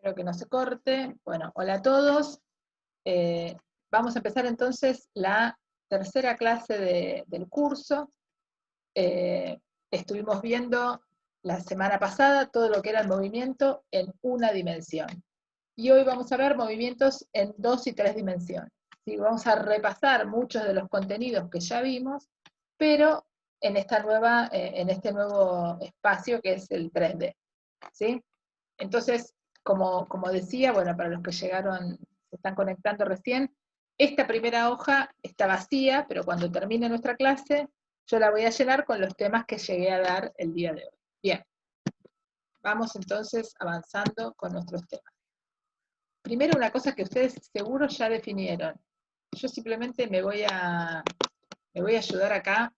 Espero que no se corte. Bueno, hola a todos. Vamos a empezar entonces la tercera clase del curso. Estuvimos viendo la semana pasada todo lo que era el movimiento en una dimensión. Y hoy vamos a ver movimientos en 2 y 3 dimensiones. ¿Sí? Vamos a repasar muchos de los contenidos que ya vimos, pero en este nuevo espacio que es el 3D. ¿Sí? Entonces, como decía, bueno, para los que llegaron, se están conectando recién, esta primera hoja está vacía, pero cuando termine nuestra clase, yo la voy a llenar con los temas que llegué a dar el día de hoy. Bien, vamos entonces avanzando con nuestros temas. Primero, una cosa que ustedes seguro ya definieron. Yo simplemente me voy a ayudar acá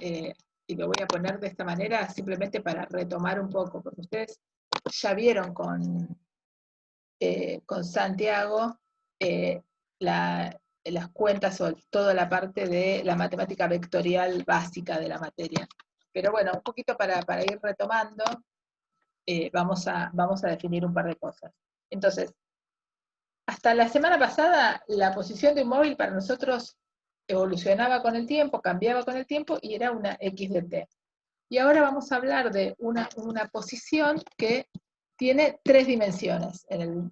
y lo voy a poner de esta manera simplemente para retomar un poco, porque ustedes ya vieron con Santiago las cuentas o toda la parte de la matemática vectorial básica de la materia. Pero bueno, un poquito para ir retomando, vamos a definir un par de cosas. Entonces, hasta la semana pasada, la posición de un móvil para nosotros evolucionaba con el tiempo, cambiaba con el tiempo, y era una x de t. Y ahora vamos a hablar de una posición que tiene 3 dimensiones, en el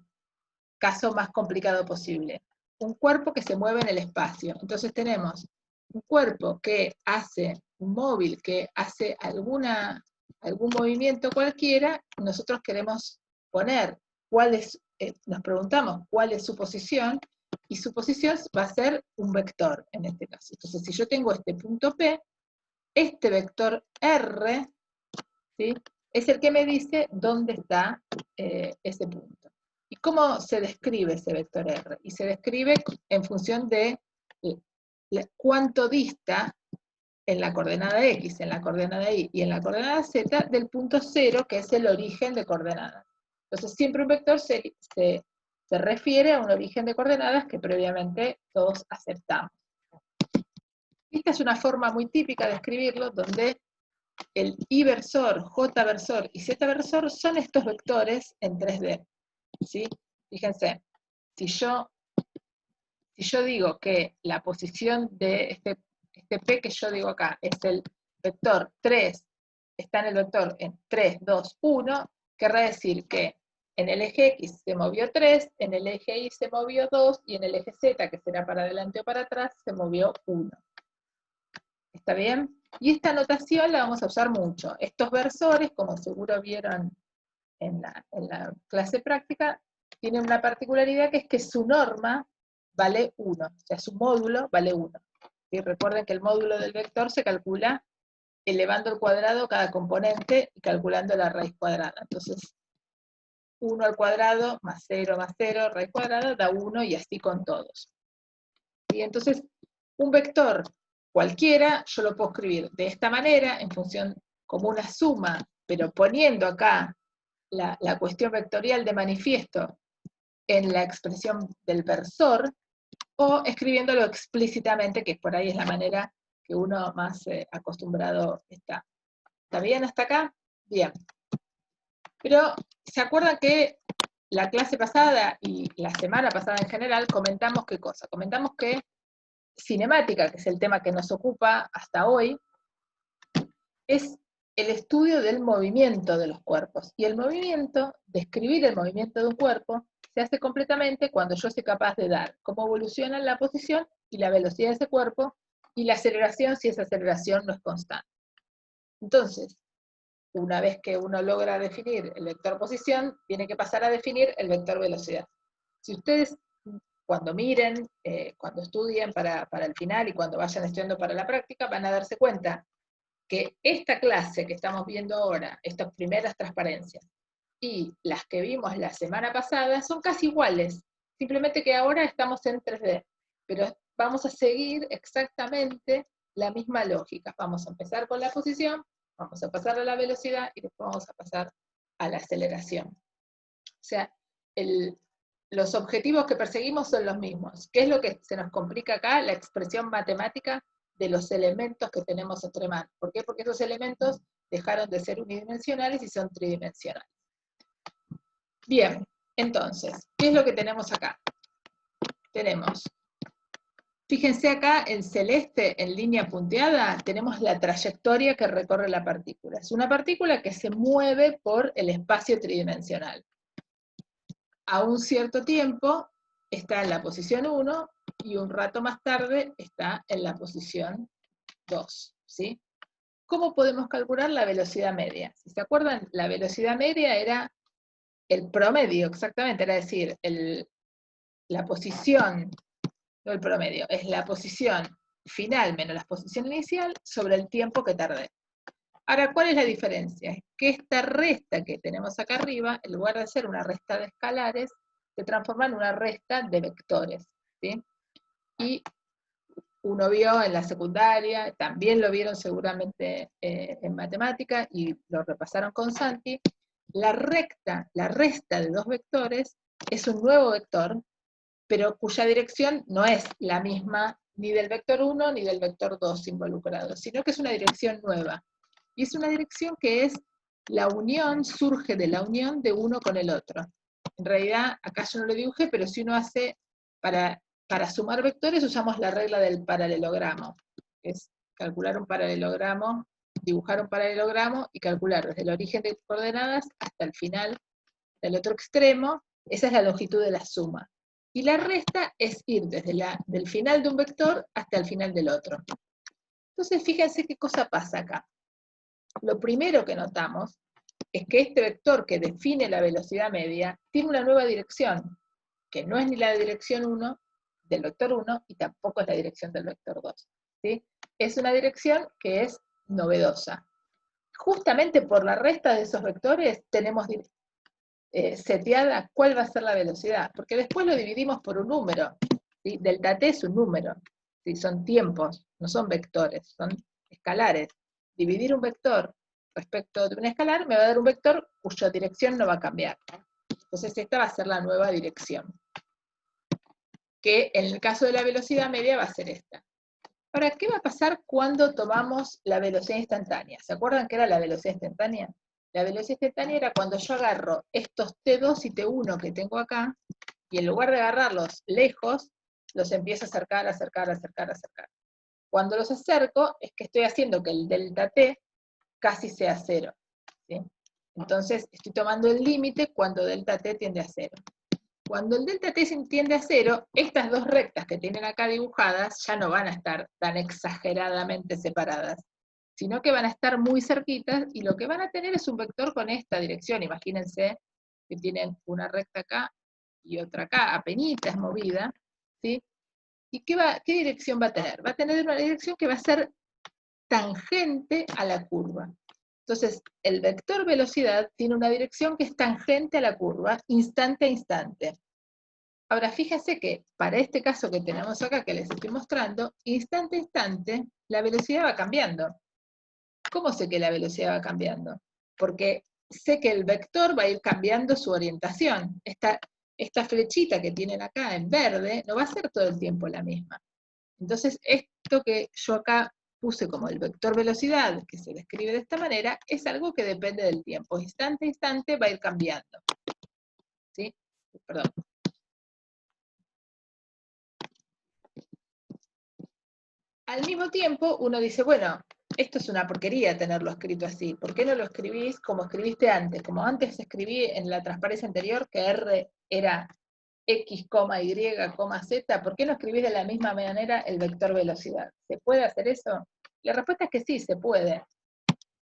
caso más complicado posible. Un cuerpo que se mueve en el espacio. Entonces tenemos un cuerpo que hace, un móvil que hace algún movimiento cualquiera, nosotros queremos poner nos preguntamos cuál es su posición, y su posición va a ser un vector en este caso. Entonces, si yo tengo este punto P, este vector R, ¿sí?, es el que me dice dónde está ese punto. ¿Y cómo se describe ese vector R? Y se describe en función de cuánto dista en la coordenada X, en la coordenada Y y en la coordenada Z del punto 0, que es el origen de coordenadas. Entonces siempre un vector se refiere a un origen de coordenadas que previamente todos aceptamos. Esta es una forma muy típica de escribirlo, donde el I versor, J versor y Z versor son estos vectores en 3D. ¿Sí? Fíjense, si yo digo que la posición de este P que yo digo acá es el vector 3, está en el vector en 3, 2, 1, querrá decir que en el eje X se movió 3, en el eje Y se movió 2, y en el eje Z, que será para adelante o para atrás, se movió 1. ¿Está bien? Y esta notación la vamos a usar mucho. Estos versores, como seguro vieron en la clase práctica, tienen una particularidad, que es que su norma vale 1, o sea, su módulo vale 1. ¿Sí? Recuerden que el módulo del vector se calcula elevando al cuadrado cada componente y calculando la raíz cuadrada. Entonces, 1 al cuadrado más 0 raíz cuadrada da 1, y así con todos. Y entonces, un vector cualquiera, yo lo puedo escribir de esta manera, en función como una suma, pero poniendo acá la cuestión vectorial de manifiesto en la expresión del versor, o escribiéndolo explícitamente, que por ahí es la manera que uno más acostumbrado está. ¿Está bien hasta acá? Bien. Pero, ¿se acuerdan que la clase pasada y la semana pasada en general comentamos qué cosa? Comentamos que cinemática, que es el tema que nos ocupa hasta hoy, es el estudio del movimiento de los cuerpos. Y el movimiento, describir el movimiento de un cuerpo, se hace completamente cuando yo soy capaz de dar cómo evoluciona la posición y la velocidad de ese cuerpo, y la aceleración si esa aceleración no es constante. Entonces, una vez que uno logra definir el vector posición, tiene que pasar a definir el vector velocidad. Si ustedes, cuando miren, cuando estudien para el final y cuando vayan estudiando para la práctica, van a darse cuenta que esta clase que estamos viendo ahora, estas primeras transparencias, y las que vimos la semana pasada, son casi iguales, simplemente que ahora estamos en 3D, pero vamos a seguir exactamente la misma lógica. Vamos a empezar con la posición, vamos a pasar a la velocidad, y después vamos a pasar a la aceleración. O sea, los objetivos que perseguimos son los mismos. ¿Qué es lo que se nos complica acá? La expresión matemática de los elementos que tenemos entre manos. ¿Por qué? Porque esos elementos dejaron de ser unidimensionales y son tridimensionales. Bien, Entonces, ¿qué es lo que tenemos acá? Tenemos, fíjense acá en celeste, en línea punteada, tenemos la trayectoria que recorre la partícula. Es una partícula que se mueve por el espacio tridimensional. A un cierto tiempo está en la posición 1 y un rato más tarde está en la posición 2, ¿sí? ¿Cómo podemos calcular la velocidad media? Si se acuerdan, la velocidad media era el promedio, exactamente, era decir, la posición, no el promedio, es la posición final menos la posición inicial sobre el tiempo que tardé. Ahora, ¿cuál es la diferencia? Que esta resta que tenemos acá arriba, en lugar de ser una resta de escalares, se transforma en una resta de vectores, ¿sí? Y uno vio en la secundaria, también lo vieron seguramente en matemática, y lo repasaron con Santi, la resta de dos vectores, es un nuevo vector, pero cuya dirección no es la misma ni del vector 1 ni del vector 2 involucrado, sino que es una dirección nueva. Y es una dirección que es la unión, surge de la unión de uno con el otro. En realidad, acá yo no lo dibujé, pero si uno hace, para sumar vectores usamos la regla del paralelogramo, que es calcular un paralelogramo, dibujar un paralelogramo y calcular desde el origen de coordenadas hasta el final del otro extremo. Esa es la longitud de la suma. Y la resta es ir desde del final de un vector hasta el final del otro. Entonces, fíjense qué cosa pasa acá. Lo primero que notamos es que este vector que define la velocidad media tiene una nueva dirección, que no es ni la dirección 1 del vector 1 y tampoco es la dirección del vector 2. ¿Sí? Es una dirección que es novedosa. Justamente por la resta de esos vectores tenemos seteada cuál va a ser la velocidad, porque después lo dividimos por un número. ¿Sí? Delta t es un número, ¿sí? Son tiempos, no son vectores, son escalares. Dividir un vector respecto de un escalar me va a dar un vector cuya dirección no va a cambiar. Entonces esta va a ser la nueva dirección, que en el caso de la velocidad media va a ser esta. Ahora, ¿qué va a pasar cuando tomamos la velocidad instantánea? ¿Se acuerdan qué era la velocidad instantánea? La velocidad instantánea era cuando yo agarro estos T2 y T1 que tengo acá, y en lugar de agarrarlos lejos, los empiezo a acercar, acercar, acercar, acercar. Cuando los acerco, es que estoy haciendo que el delta T casi sea 0. ¿Sí? Entonces, estoy tomando el límite cuando delta T tiende a 0. Cuando el delta T tiende a 0, estas dos rectas que tienen acá dibujadas ya no van a estar tan exageradamente separadas, sino que van a estar muy cerquitas, y lo que van a tener es un vector con esta dirección. Imagínense que tienen una recta acá y otra acá, apenitas movida, ¿sí? ¿Y qué dirección va a tener? Va a tener una dirección que va a ser tangente a la curva. Entonces, el vector velocidad tiene una dirección que es tangente a la curva, instante a instante. Ahora, fíjense que para este caso que tenemos acá, que les estoy mostrando, instante a instante, la velocidad va cambiando. ¿Cómo sé que la velocidad va cambiando? Porque sé que el vector va a ir cambiando su orientación. Esta flechita que tienen acá en verde no va a ser todo el tiempo la misma. Entonces, esto que yo acá puse como el vector velocidad, que se describe de esta manera, es algo que depende del tiempo. Instante a instante va a ir cambiando. ¿Sí? Perdón. Al mismo tiempo, uno dice, bueno, esto es una porquería tenerlo escrito así. ¿Por qué no lo escribís como escribiste antes? Como antes escribí en la transparencia anterior que R era X, Y, Z, ¿por qué no escribís de la misma manera el vector velocidad? ¿Se puede hacer eso? La respuesta es que sí, se puede.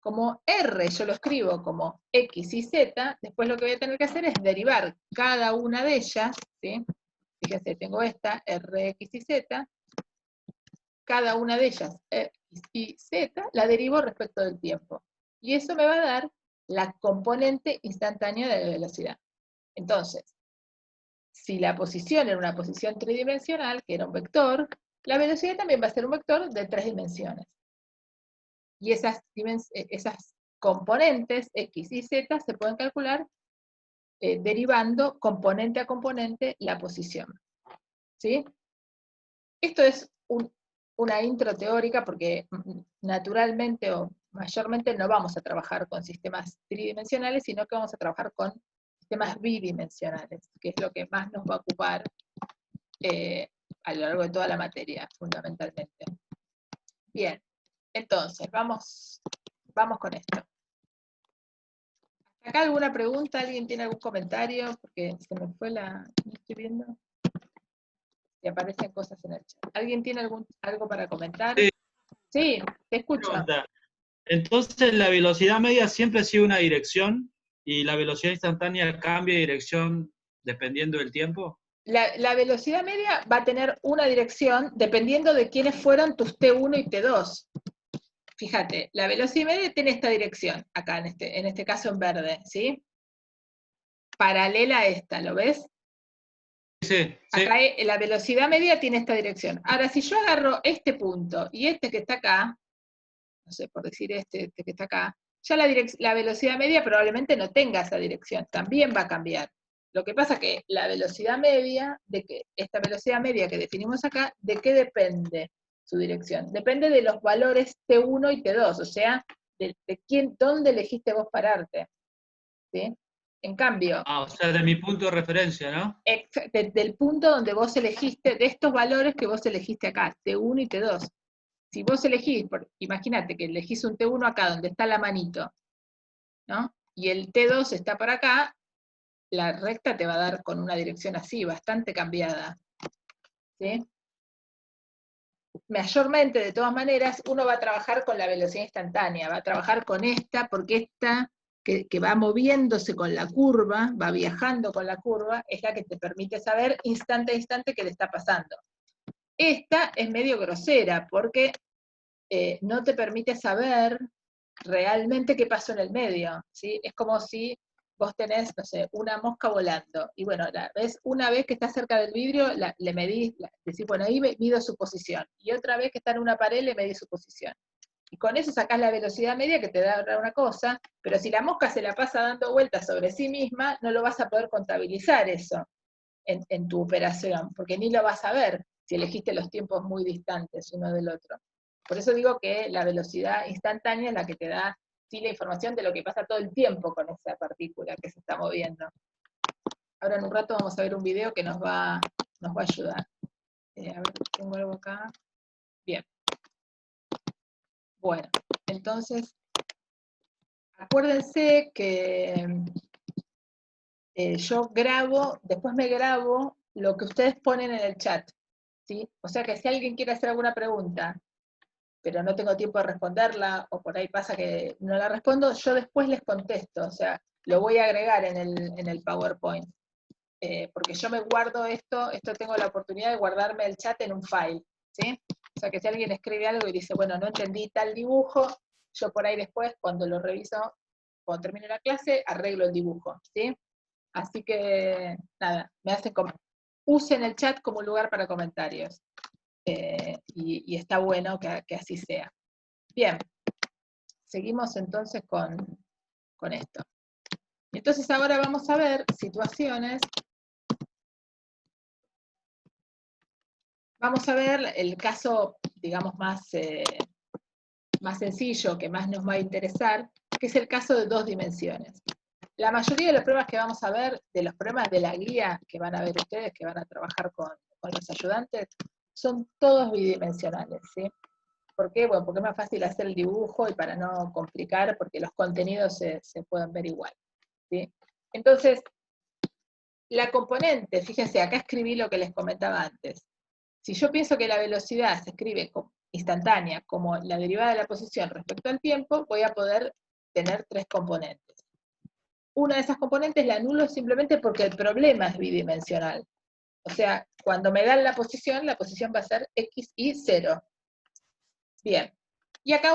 Como R yo lo escribo como X y Z, después lo que voy a tener que hacer es derivar cada una de ellas, ¿sí? Fíjense, tengo esta, R, X y Z, cada una de ellas, X y Z, la derivo respecto del tiempo. Y eso me va a dar la componente instantánea de la velocidad. Entonces, si la posición era una posición tridimensional, que era un vector, la velocidad también va a ser un vector de 3 dimensiones. Y esas componentes, X y Z, se pueden calcular derivando componente a componente la posición. ¿Sí? Esto es una intro teórica porque naturalmente o mayormente no vamos a trabajar con sistemas tridimensionales, sino que vamos a trabajar con sistemas bidimensionales, que es lo que más nos va a ocupar a lo largo de toda la materia, fundamentalmente. Bien, entonces, vamos con esto. ¿Acá alguna pregunta? ¿Alguien tiene algún comentario? Porque se me fue la... No estoy viendo. Y aparecen cosas en el chat. ¿Alguien tiene algo para comentar? Sí. Sí, te escucho. Pregunta. Entonces, la velocidad media siempre ha sido una dirección y la velocidad instantánea cambia de dirección dependiendo del tiempo. La velocidad media va a tener una dirección dependiendo de quiénes fueron tus T1 y T2. Fíjate, la velocidad media tiene esta dirección, acá en este caso en verde, ¿sí? Paralela a esta, ¿lo ves? Sí, sí. Acá la velocidad media tiene esta dirección. Ahora, si yo agarro este punto y este que está acá, no sé, por decir este que está acá, ya la velocidad media probablemente no tenga esa dirección, también va a cambiar. Lo que pasa que la velocidad media, esta velocidad media que definimos acá, ¿de qué depende su dirección? Depende de los valores T1 y T2, o sea, dónde elegiste vos pararte. ¿Sí? En cambio, O sea, de mi punto de referencia, ¿no? del punto donde vos elegiste, de estos valores que vos elegiste acá, T1 y T2. Si vos elegís, imagínate que elegís un T1 acá donde está la manito, ¿no? Y el T2 está por acá, la recta te va a dar con una dirección así, bastante cambiada. ¿Sí? Mayormente, de todas maneras, uno va a trabajar con la velocidad instantánea, va a trabajar con esta, porque esta que va moviéndose con la curva, va viajando con la curva, es la que te permite saber instante a instante qué le está pasando. Esta es medio grosera, porque no te permite saber realmente qué pasó en el medio, ¿sí? Es como si vos tenés, no sé, una mosca volando, y bueno, una vez que está cerca del vidrio, le medís, decís, bueno, ahí mido su posición, y otra vez que está en una pared, le medís su posición. Y con eso sacás la velocidad media que te da una cosa, pero si la mosca se la pasa dando vueltas sobre sí misma, no lo vas a poder contabilizar eso en tu operación, porque ni lo vas a ver si elegiste los tiempos muy distantes uno del otro. Por eso digo que la velocidad instantánea es la que te da sí la información de lo que pasa todo el tiempo con esa partícula que se está moviendo. Ahora en un rato vamos a ver un video que nos va a ayudar. A ver, tengo algo acá. Bien. Bueno, entonces, acuérdense que yo grabo, después me grabo lo que ustedes ponen en el chat. ¿Sí? O sea que si alguien quiere hacer alguna pregunta, pero no tengo tiempo de responderla, o por ahí pasa que no la respondo, yo después les contesto, o sea, lo voy a agregar en el PowerPoint. Porque yo me guardo esto tengo la oportunidad de guardarme el chat en un file, ¿sí? O sea que si alguien escribe algo y dice, bueno, no entendí tal dibujo, yo por ahí después, cuando lo reviso, cuando termine la clase, arreglo el dibujo, ¿sí? Así que, nada, usen el chat como un lugar para comentarios. Y está bueno que así sea. Bien, seguimos entonces con esto. Entonces ahora vamos a ver situaciones. Vamos a ver el caso, digamos, más sencillo, que más nos va a interesar, que es el caso de 2 dimensiones. La mayoría de los problemas que vamos a ver, de los problemas de la guía que van a ver ustedes, que van a trabajar con los ayudantes, son todos bidimensionales, ¿sí? ¿Por qué? Bueno, porque es más fácil hacer el dibujo y para no complicar, porque los contenidos se pueden ver igual, ¿sí? Entonces, la componente, fíjense, acá escribí lo que les comentaba antes. Si yo pienso que la velocidad se escribe instantánea como la derivada de la posición respecto al tiempo, voy a poder tener 3 componentes. Una de esas componentes la anulo simplemente porque el problema es bidimensional. O sea, cuando me dan la posición va a ser x y 0. Bien. Y acá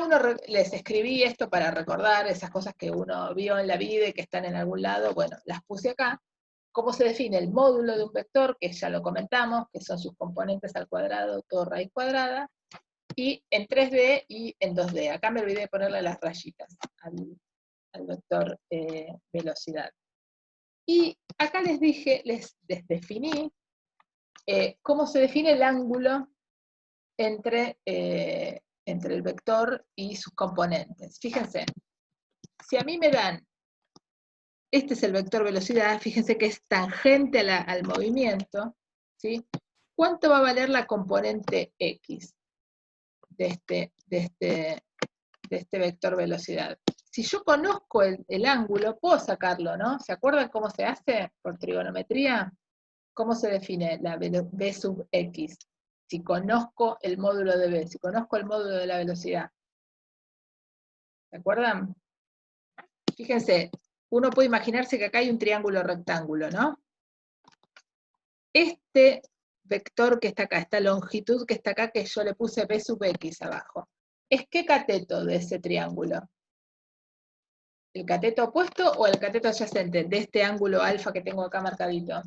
les escribí esto para recordar esas cosas que uno vio en la vida y que están en algún lado. Bueno, las puse acá. ¿Cómo se define el módulo de un vector? Que ya lo comentamos, que son sus componentes al cuadrado, todo raíz cuadrada. Y en 3D y en 2D. Acá me olvidé de ponerle las rayitas al vector velocidad. Y acá les dije, les definí cómo se define el ángulo entre el vector y sus componentes. Fíjense, si a mí me dan este es el vector velocidad, fíjense que es tangente al movimiento, ¿sí? ¿Cuánto va a valer la componente X de este vector velocidad? Si yo conozco el ángulo, puedo sacarlo, ¿no? ¿Se acuerdan cómo se hace por trigonometría? ¿Cómo se define la b sub x? Si conozco el módulo de b, si conozco el módulo de la velocidad. ¿Se acuerdan? Fíjense, uno puede imaginarse que acá hay un triángulo rectángulo, ¿no? Este vector que está acá, esta longitud que está acá, que yo le puse b sub x abajo, ¿es qué cateto de ese triángulo? ¿El cateto opuesto o el cateto adyacente de este ángulo alfa que tengo acá marcadito?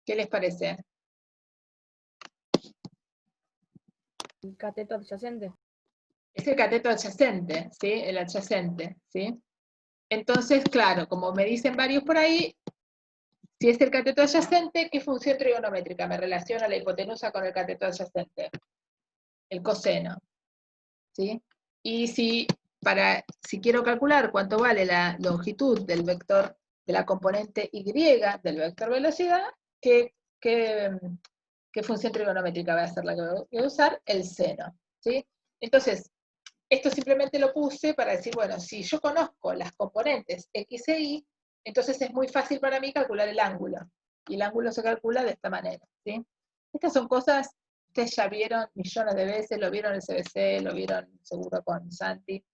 ¿Qué les parece? El cateto adyacente. Es el cateto adyacente, ¿sí? El adyacente, ¿sí? Entonces, claro, como me dicen varios por ahí, si es el cateto adyacente, ¿qué función trigonométrica me relaciona la hipotenusa con el cateto adyacente? El coseno, ¿sí? Y si quiero calcular cuánto vale la longitud del vector de la componente Y del vector velocidad, ¿qué función trigonométrica va a ser la que voy a usar? El seno, ¿sí? Entonces, esto simplemente lo puse para decir, bueno, si yo conozco las componentes X e Y, entonces es muy fácil para mí calcular el ángulo. Y el ángulo se calcula de esta manera, ¿sí? Estas son cosas que ustedes ya vieron millones de veces, lo vieron en el CBC, lo vieron seguro con Santi.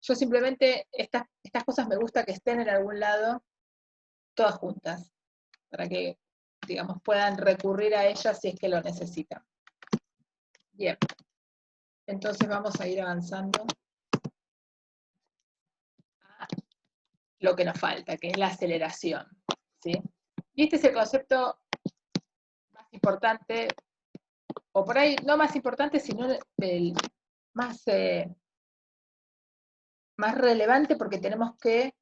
Yo simplemente, estas cosas me gusta que estén en algún lado, todas juntas, para que, digamos, puedan recurrir a ellas si es que lo necesitan. Bien. Entonces vamos a ir avanzando a lo que nos falta, que es la aceleración, ¿sí? Y este es el concepto más importante, o por ahí no más importante, sino el más relevante, porque tenemos que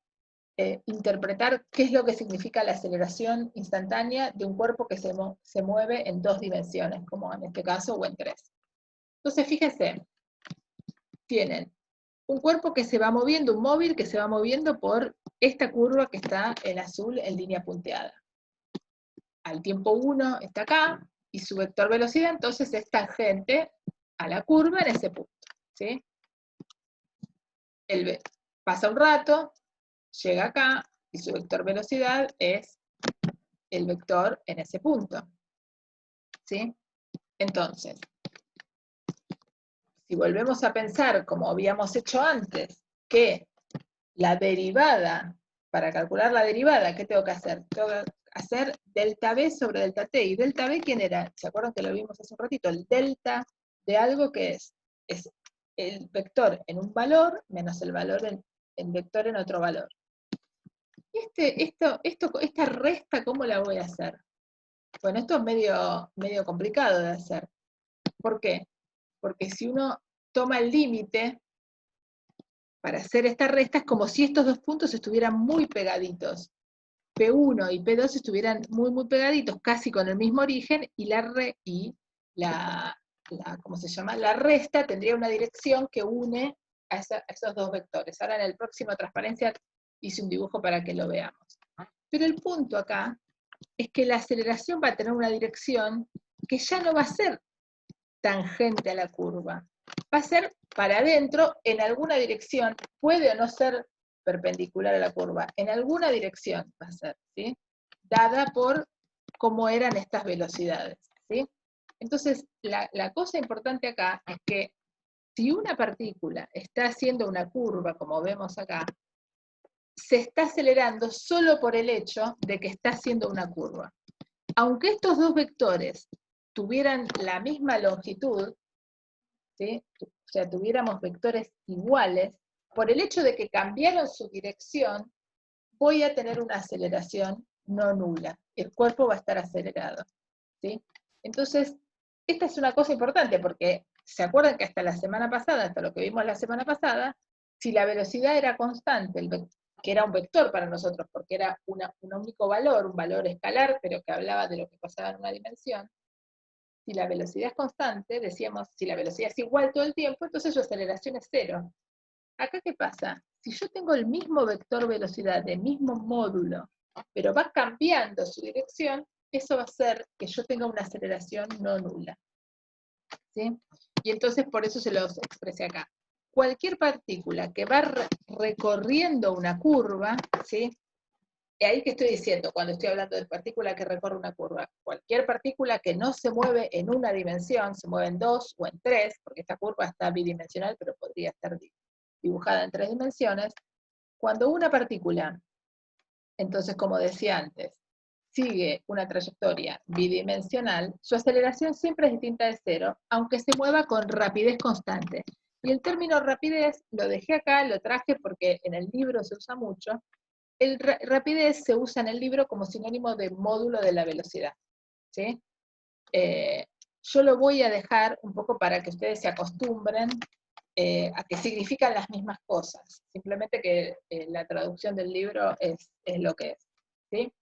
interpretar qué es lo que significa la aceleración instantánea de un cuerpo que se mueve en 2 dimensiones, como en este caso, o en 3. Entonces, fíjense, tienen un cuerpo que se va moviendo, un móvil que se va moviendo por esta curva que está en azul en línea punteada. Al tiempo 1 está acá, y su vector velocidad entonces es tangente a la curva en ese punto, ¿sí? Pasa un rato, llega acá, y su vector velocidad es el vector en ese punto, ¿sí? Entonces, si volvemos a pensar, como habíamos hecho antes, que la derivada, para calcular la derivada, ¿qué tengo que hacer? Tengo que hacer delta B sobre delta T. ¿Y delta B quién era? ¿Se acuerdan que lo vimos hace un ratito? El delta de algo que es el vector en un valor menos el valor en vector en otro valor. Y esta resta, ¿cómo la voy a hacer? Bueno, esto es medio complicado de hacer. ¿Por qué? Porque si uno toma el límite para hacer esta resta, es como si estos dos puntos estuvieran muy pegaditos. P1 y P2 estuvieran muy, muy pegaditos, casi con el mismo origen, y ¿cómo se llama? La resta tendría una dirección que une a esos dos vectores. Ahora en el próximo transparencia hice un dibujo para que lo veamos. Pero el punto acá es que la aceleración va a tener una dirección que ya no va a ser tangente a la curva. Va a ser para adentro en alguna dirección, puede o no ser perpendicular a la curva, en alguna dirección va a ser, ¿sí? Dada por cómo eran estas velocidades, ¿sí? Entonces, la cosa importante acá es que si una partícula está haciendo una curva, como vemos acá, se está acelerando solo por el hecho de que está haciendo una curva. Aunque estos dos vectores tuvieran la misma longitud, ¿sí? O sea, tuviéramos vectores iguales, por el hecho de que cambiaron su dirección, voy a tener una aceleración no nula. El cuerpo va a estar acelerado, ¿sí? Entonces, esta es una cosa importante, porque ¿se acuerdan que hasta la semana pasada, hasta lo que vimos la semana pasada, si la velocidad era constante, que era un vector para nosotros, porque era un único valor, un valor escalar, pero que hablaba de lo que pasaba en una dimensión, si la velocidad es constante, decíamos, si la velocidad es igual todo el tiempo, entonces su aceleración es cero. Acá, ¿qué pasa? Si yo tengo el mismo vector velocidad, del mismo módulo, pero va cambiando su dirección, eso va a hacer que yo tenga una aceleración no nula. ¿Sí? Y entonces por eso se los expresé acá. Cualquier partícula que va recorriendo una curva, ¿sí? Y ahí que estoy diciendo, cuando estoy hablando de partícula que recorre una curva, cualquier partícula que no se mueve en una dimensión, se mueve en 2 o en 3, porque esta curva está bidimensional, pero podría estar dibujada en 3 dimensiones, cuando una partícula, entonces como decía antes, sigue una trayectoria bidimensional, su aceleración siempre es distinta de cero, aunque se mueva con rapidez constante. Y el término rapidez lo dejé acá, lo traje porque en el libro se usa mucho. El rapidez se usa en el libro como sinónimo de módulo de la velocidad. ¿Sí? Yo lo voy a dejar un poco para que ustedes se acostumbren a que significan las mismas cosas. Simplemente que la traducción del libro es lo que es. ¿Sí?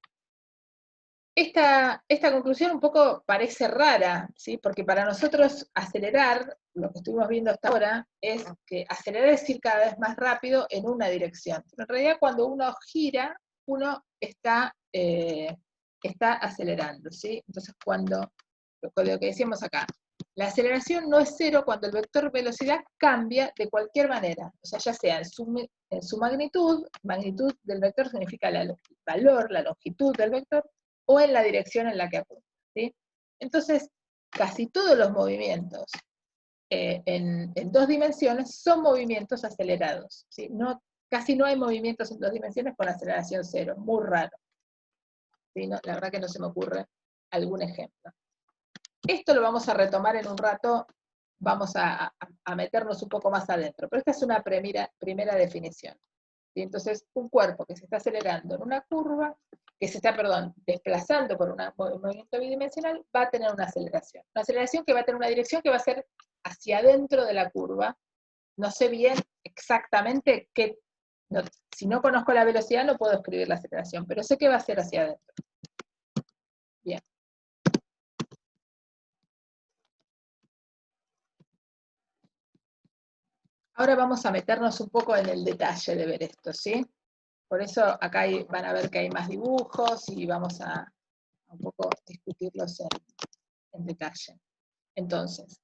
Esta conclusión un poco parece rara, ¿sí? Porque para nosotros acelerar, lo que estuvimos viendo hasta ahora, es que acelerar es ir cada vez más rápido en una dirección. Pero en realidad cuando uno gira, uno está acelerando, ¿sí? Entonces lo que decíamos acá, la aceleración no es cero cuando el vector velocidad cambia de cualquier manera, o sea, ya sea en su magnitud del vector significa el valor, la longitud del vector, o en la dirección en la que apunta, ¿sí? Entonces, casi todos los movimientos en 2 dimensiones son movimientos acelerados, ¿sí? Casi no hay movimientos en 2 dimensiones con aceleración cero, muy raro. ¿Sí? No, la verdad que no se me ocurre algún ejemplo. Esto lo vamos a retomar en un rato, vamos a meternos un poco más adentro, pero esta es una primera definición. ¿Sí? Entonces, un cuerpo que se está acelerando en una curva, que se está, desplazando por un movimiento bidimensional, va a tener una aceleración. Una aceleración que va a tener una dirección que va a ser hacia adentro de la curva. No sé bien exactamente qué, si no conozco la velocidad no puedo escribir la aceleración, pero sé que va a ser hacia adentro. Bien. Ahora vamos a meternos un poco en el detalle de ver esto, ¿sí? Por eso acá van a ver que hay más dibujos y vamos a un poco discutirlos en detalle. Entonces,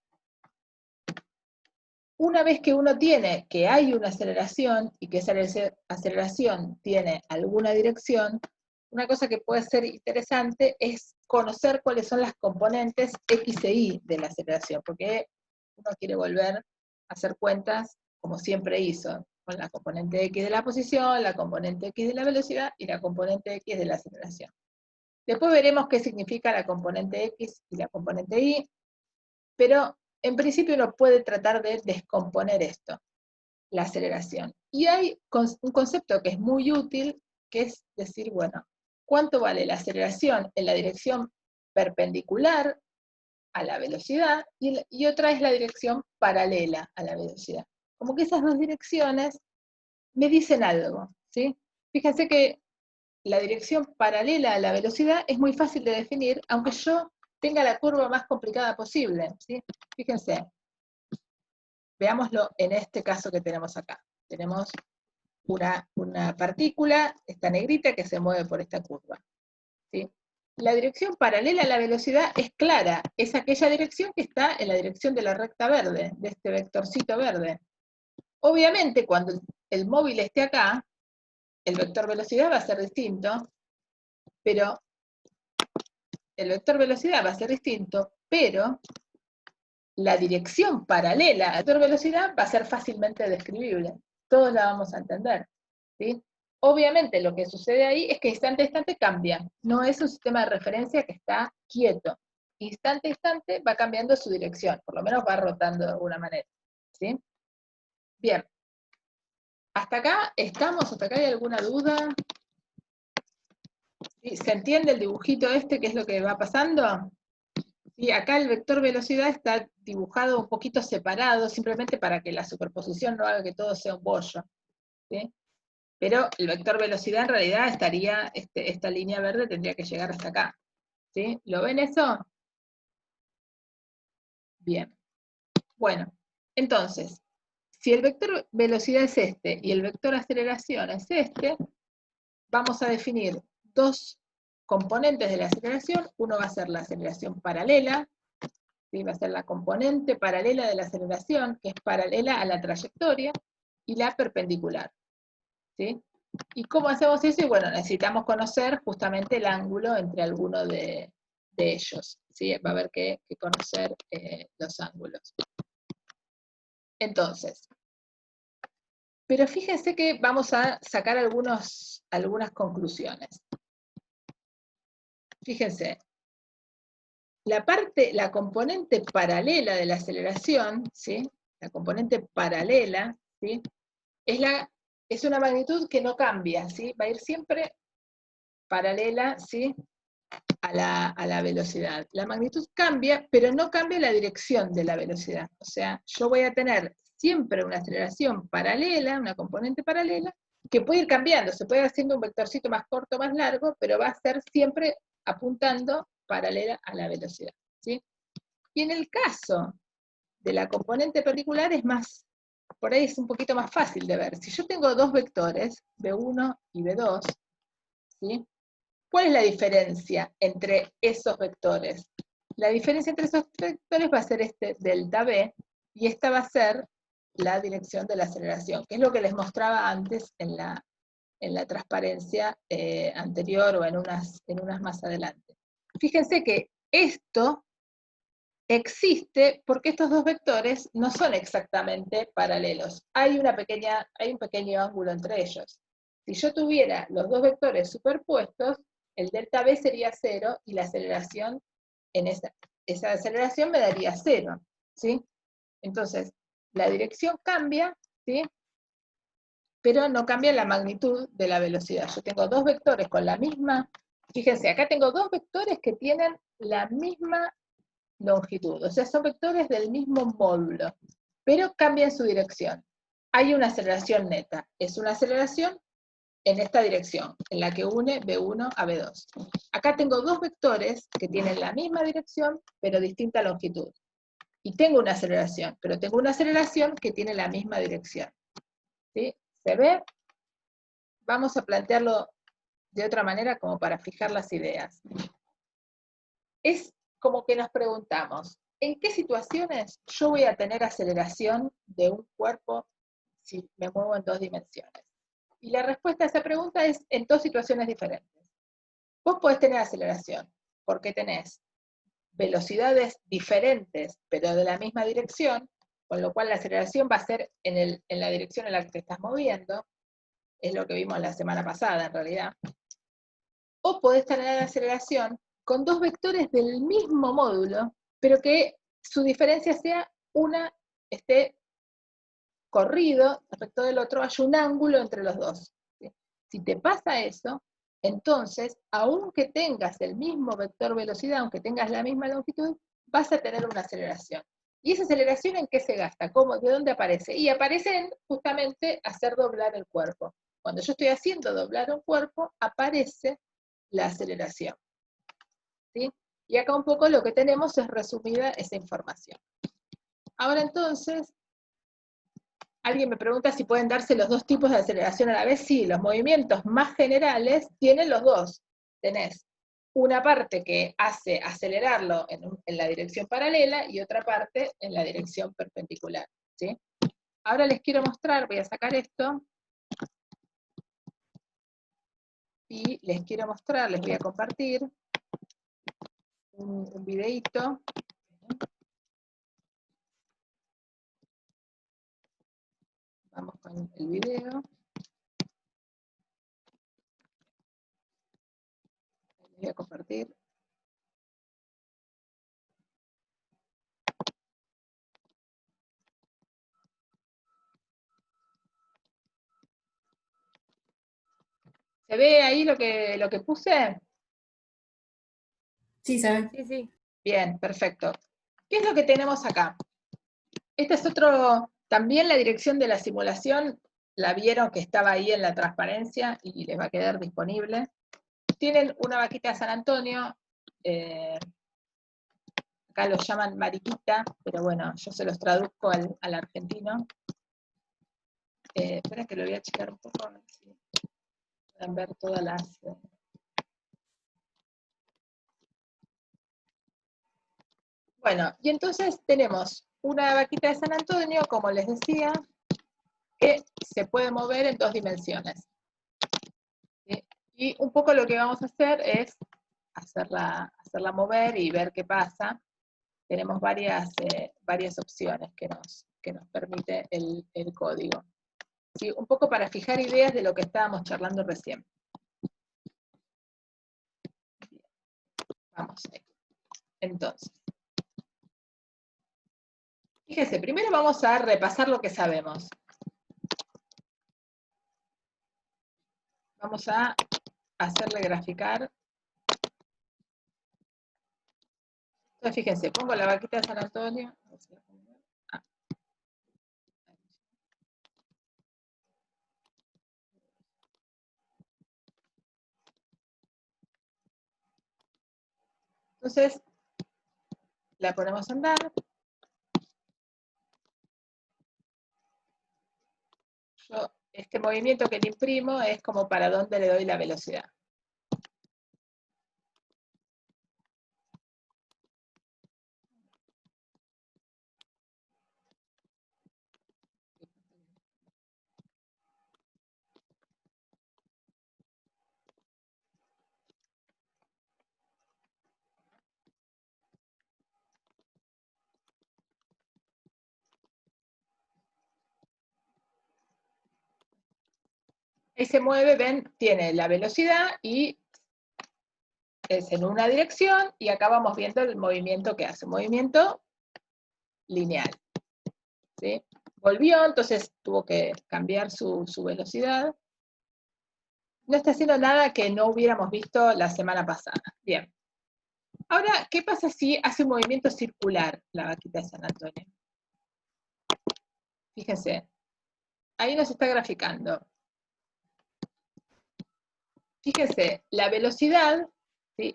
una vez que uno tiene que hay una aceleración y que esa aceleración tiene alguna dirección, una cosa que puede ser interesante es conocer cuáles son las componentes X e Y de la aceleración, porque uno quiere volver a hacer cuentas como siempre hizo, con la componente X de la posición, la componente X de la velocidad y la componente X de la aceleración. Después veremos qué significa la componente X y la componente Y, pero en principio uno puede tratar de descomponer esto, la aceleración. Y hay un concepto que es muy útil, que es decir, bueno, ¿cuánto vale la aceleración en la dirección perpendicular a la velocidad? Y otra es la dirección paralela a la velocidad. Como que esas dos direcciones me dicen algo, ¿sí? Fíjense que la dirección paralela a la velocidad es muy fácil de definir, aunque yo tenga la curva más complicada posible, ¿sí? Fíjense, veámoslo en este caso que tenemos acá. Tenemos una partícula, esta negrita, que se mueve por esta curva, ¿sí? La dirección paralela a la velocidad es clara, es aquella dirección que está en la dirección de la recta verde, de este vectorcito verde. Obviamente, cuando el móvil esté acá, el vector velocidad va a ser distinto, pero el vector velocidad va a ser distinto, pero la dirección paralela al vector velocidad va a ser fácilmente describible. Todos la vamos a entender, ¿sí? Obviamente lo que sucede ahí es que instante a instante cambia. No es un sistema de referencia que está quieto. Instante a instante va cambiando su dirección, por lo menos va rotando de alguna manera, ¿sí? Bien. ¿Hasta acá estamos? ¿Hasta acá hay alguna duda? ¿Sí? ¿Se entiende el dibujito este, qué es lo que va pasando? Sí, acá el vector velocidad está dibujado un poquito separado, simplemente para que la superposición no haga que todo sea un bollo, ¿sí? Pero el vector velocidad en realidad estaría, esta línea verde tendría que llegar hasta acá, ¿sí? ¿Lo ven eso? Bien. Bueno, entonces, Si el vector velocidad es este y el vector aceleración es este, vamos a definir dos componentes de la aceleración. Uno va a ser la aceleración paralela, ¿sí? Va a ser la componente paralela de la aceleración, que es paralela a la trayectoria, y la perpendicular, ¿sí? ¿Y cómo hacemos eso? Y bueno, necesitamos conocer justamente el ángulo entre alguno de ellos, ¿sí? Va a haber que conocer los ángulos. Entonces, pero fíjense que vamos a sacar algunas conclusiones. Fíjense, la componente paralela de la aceleración, ¿sí? La componente paralela, ¿sí? Es una magnitud que no cambia, ¿sí? Va a ir siempre paralela, ¿sí? a la velocidad. La magnitud cambia, pero no cambia la dirección de la velocidad. O sea, yo voy a tener siempre una aceleración paralela, una componente paralela, que puede ir cambiando, se puede ir haciendo un vectorcito más corto, más largo, pero va a ser siempre apuntando paralela a la velocidad, ¿sí? Y en el caso de la componente perpendicular es más, por ahí es un poquito más fácil de ver. Si yo tengo dos vectores, B1 y B2, ¿sí? ¿Cuál es la diferencia entre esos vectores? La diferencia entre esos vectores va a ser este delta B, y esta va a ser la dirección de la aceleración, que es lo que les mostraba antes en la transparencia anterior o en unas más adelante. Fíjense que esto existe porque estos dos vectores no son exactamente paralelos. Hay un pequeño ángulo entre ellos. Si yo tuviera los dos vectores superpuestos, el delta B sería 0 y la aceleración esa aceleración me daría 0, ¿sí? Entonces, la dirección cambia, ¿sí? Pero no cambia la magnitud de la velocidad. Yo tengo dos vectores con la misma, fíjense, acá tengo dos vectores que tienen la misma longitud, o sea, son vectores del mismo módulo, pero cambian su dirección. Hay una aceleración neta, es una aceleración en esta dirección, en la que une B1 a B2. Acá tengo dos vectores que tienen la misma dirección, pero distinta longitud. Y tengo una aceleración, pero tengo una aceleración que tiene la misma dirección. ¿Sí? ¿Se ve? Vamos a plantearlo de otra manera como para fijar las ideas. Es como que nos preguntamos, ¿en qué situaciones yo voy a tener aceleración de un cuerpo si me muevo en dos dimensiones? Y la respuesta a esa pregunta es en dos situaciones diferentes. Vos podés tener aceleración porque tenés velocidades diferentes, pero de la misma dirección, con lo cual la aceleración va a ser en la dirección en la que te estás moviendo, es lo que vimos la semana pasada en realidad. O podés tener aceleración con dos vectores del mismo módulo, pero que su diferencia sea una esté corrido respecto del otro, hay un ángulo entre los dos. ¿Sí? Si te pasa eso, entonces, aunque tengas el mismo vector velocidad, aunque tengas la misma longitud, vas a tener una aceleración. ¿Y esa aceleración en qué se gasta? ¿Cómo? ¿De dónde aparece? Y aparece en justamente hacer doblar el cuerpo. Cuando yo estoy haciendo doblar un cuerpo, aparece la aceleración. ¿Sí? Y acá un poco lo que tenemos es resumida esa información. Ahora entonces, alguien me pregunta si pueden darse los dos tipos de aceleración a la vez. Sí, los movimientos más generales tienen los dos. Tenés una parte que hace acelerarlo en la dirección paralela y otra parte en la dirección perpendicular. ¿Sí? Ahora les quiero mostrar, voy a sacar esto, y les quiero mostrar, les voy a compartir un videíto. Vamos con el video. Les voy a compartir. ¿Se ve ahí lo que puse? Sí, se ve. Sí, sí. Bien, perfecto. ¿Qué es lo que tenemos acá? Este es otro, también la dirección de la simulación, la vieron que estaba ahí en la transparencia y les va a quedar disponible. Tienen una vaquita de San Antonio, acá lo llaman mariquita, pero bueno, yo se los traduzco al argentino. espera que lo voy a checar un poco, a ver si pueden ver todas las... Bueno, y entonces tenemos una vaquita de San Antonio, como les decía, que se puede mover en 2 dimensiones. ¿Sí? Y un poco lo que vamos a hacer es hacerla mover y ver qué pasa. Tenemos varias opciones que nos permite el código. ¿Sí? Un poco para fijar ideas de lo que estábamos charlando recién. Vamos ahí. Entonces, fíjense, primero vamos a repasar lo que sabemos. Vamos a hacerle graficar. Entonces, fíjense, pongo la vaquita de San Antonio. Ah. Entonces, la ponemos a andar. Yo, este movimiento que le imprimo es como para dónde le doy la velocidad. Ahí se mueve, ven, tiene la velocidad y es en una dirección, y acá vamos viendo el movimiento que hace, movimiento lineal. ¿Sí? Volvió, entonces tuvo que cambiar su velocidad. No está haciendo nada que no hubiéramos visto la semana pasada. Bien. Ahora, ¿qué pasa si hace un movimiento circular la vaquita de San Antonio? Fíjense, ahí nos está graficando. Fíjense, la velocidad, ¿sí?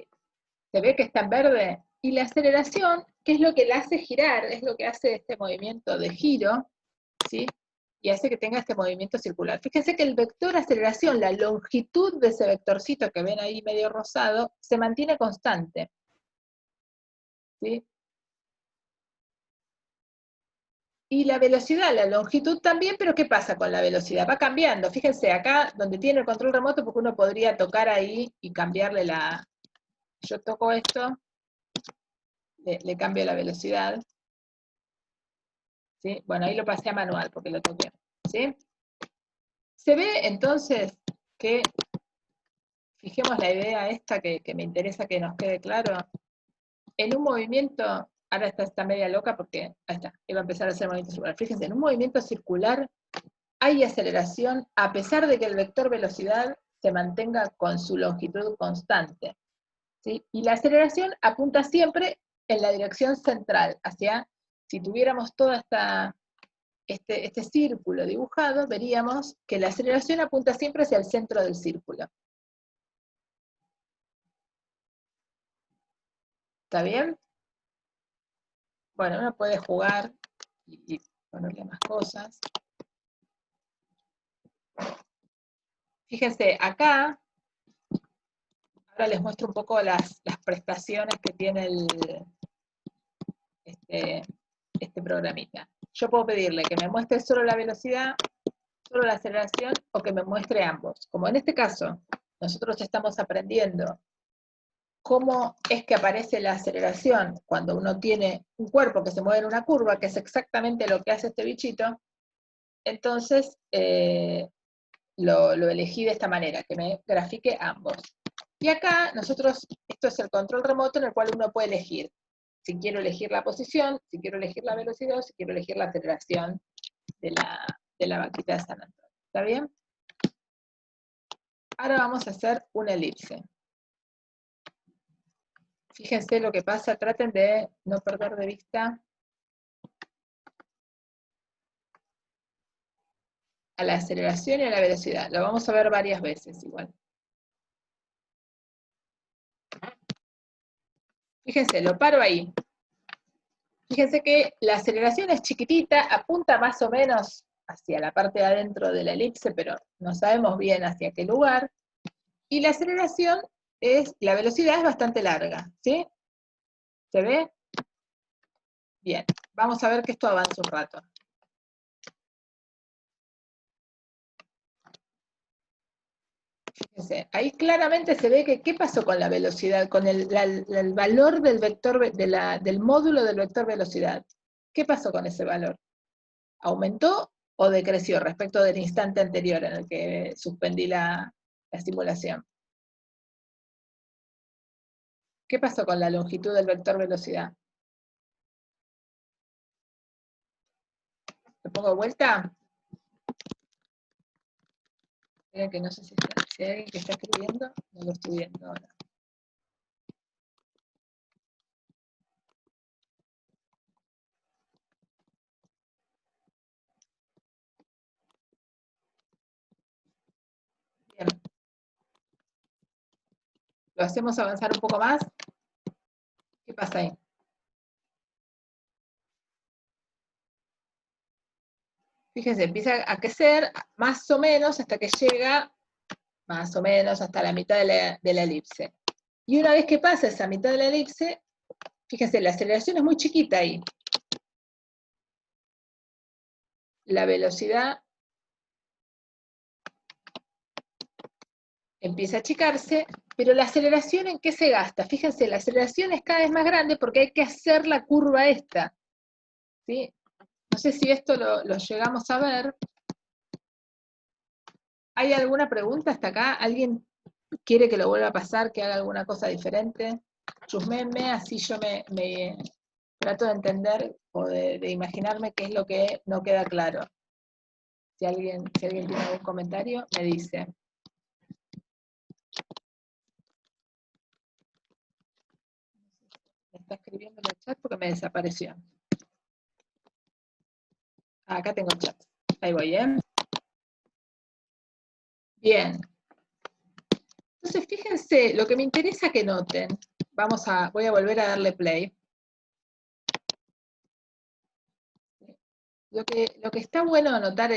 Se ve que está en verde, y la aceleración, que es lo que la hace girar, es lo que hace este movimiento de giro, ¿sí? Y hace que tenga este movimiento circular. Fíjense que el vector aceleración, la longitud de ese vectorcito que ven ahí medio rosado, se mantiene constante. ¿Sí? Y la velocidad, la longitud también, pero ¿qué pasa con la velocidad? Va cambiando. Fíjense, acá donde tiene el control remoto, porque uno podría tocar ahí y cambiarle la... Yo toco esto, le cambio la velocidad. ¿Sí? Bueno, ahí lo pasé a manual porque lo toqué. ¿Sí? Se ve entonces que, fijemos la idea esta que me interesa que nos quede claro, en un movimiento, ahora está media loca porque, ahí está, iba a empezar a hacer movimiento circular. Fíjense, en un movimiento circular hay aceleración a pesar de que el vector velocidad se mantenga con su longitud constante. ¿Sí? Y la aceleración apunta siempre en la dirección central, hacia, si tuviéramos toda este círculo dibujado, veríamos que la aceleración apunta siempre hacia el centro del círculo. ¿Está bien? Bueno, uno puede jugar y ponerle más cosas. Fíjense, acá, ahora les muestro un poco las prestaciones que tiene este programita. Yo puedo pedirle que me muestre solo la velocidad, solo la aceleración, o que me muestre ambos. Como en este caso, nosotros estamos aprendiendo cómo es que aparece la aceleración cuando uno tiene un cuerpo que se mueve en una curva, que es exactamente lo que hace este bichito, entonces lo elegí de esta manera, que me grafique ambos. Y acá nosotros, esto es el control remoto en el cual uno puede elegir si quiero elegir la posición, si quiero elegir la velocidad, o si quiero elegir la aceleración de la vaquita de San Antonio. ¿Está bien? Ahora vamos a hacer una elipse. Fíjense lo que pasa, traten de no perder de vista a la aceleración y a la velocidad. Lo vamos a ver varias veces igual. Fíjense, lo paro ahí. Fíjense que la aceleración es chiquitita, apunta más o menos hacia la parte de adentro de la elipse, pero no sabemos bien hacia qué lugar. Y la aceleración la velocidad es bastante larga, ¿sí? ¿Se ve? Bien, vamos a ver que esto avanza un rato. Fíjense, ahí claramente se ve que qué pasó con la velocidad, con el valor del vector, del módulo del vector velocidad. ¿Qué pasó con ese valor? ¿Aumentó o decreció respecto del instante anterior en el que suspendí la simulación? ¿Qué pasó con la longitud del vector velocidad? ¿Le pongo vuelta? Miren que no sé si hay alguien que está escribiendo, no lo estoy viendo ahora. Bien. ¿Lo hacemos avanzar un poco más? ¿Qué pasa ahí? Fíjense, empieza a crecer más o menos hasta que llega más o menos hasta la mitad de la elipse. Y una vez que pasa esa mitad de la elipse, fíjense, la aceleración es muy chiquita ahí. La velocidad empieza a achicarse, pero la aceleración ¿en qué se gasta? Fíjense, la aceleración es cada vez más grande porque hay que hacer la curva esta, ¿sí? No sé si esto lo llegamos a ver. ¿Hay alguna pregunta hasta acá? ¿Alguien quiere que lo vuelva a pasar, que haga alguna cosa diferente? Chusmenme, así yo me trato de entender o de imaginarme qué es lo que no queda claro. Si alguien tiene algún comentario, me dice. Me está escribiendo en el chat porque me desapareció. Ah, acá tengo el chat. Ahí voy, ¿eh? Bien. Entonces, fíjense, lo que me interesa que noten. Voy a volver a darle play. Lo que está bueno anotar,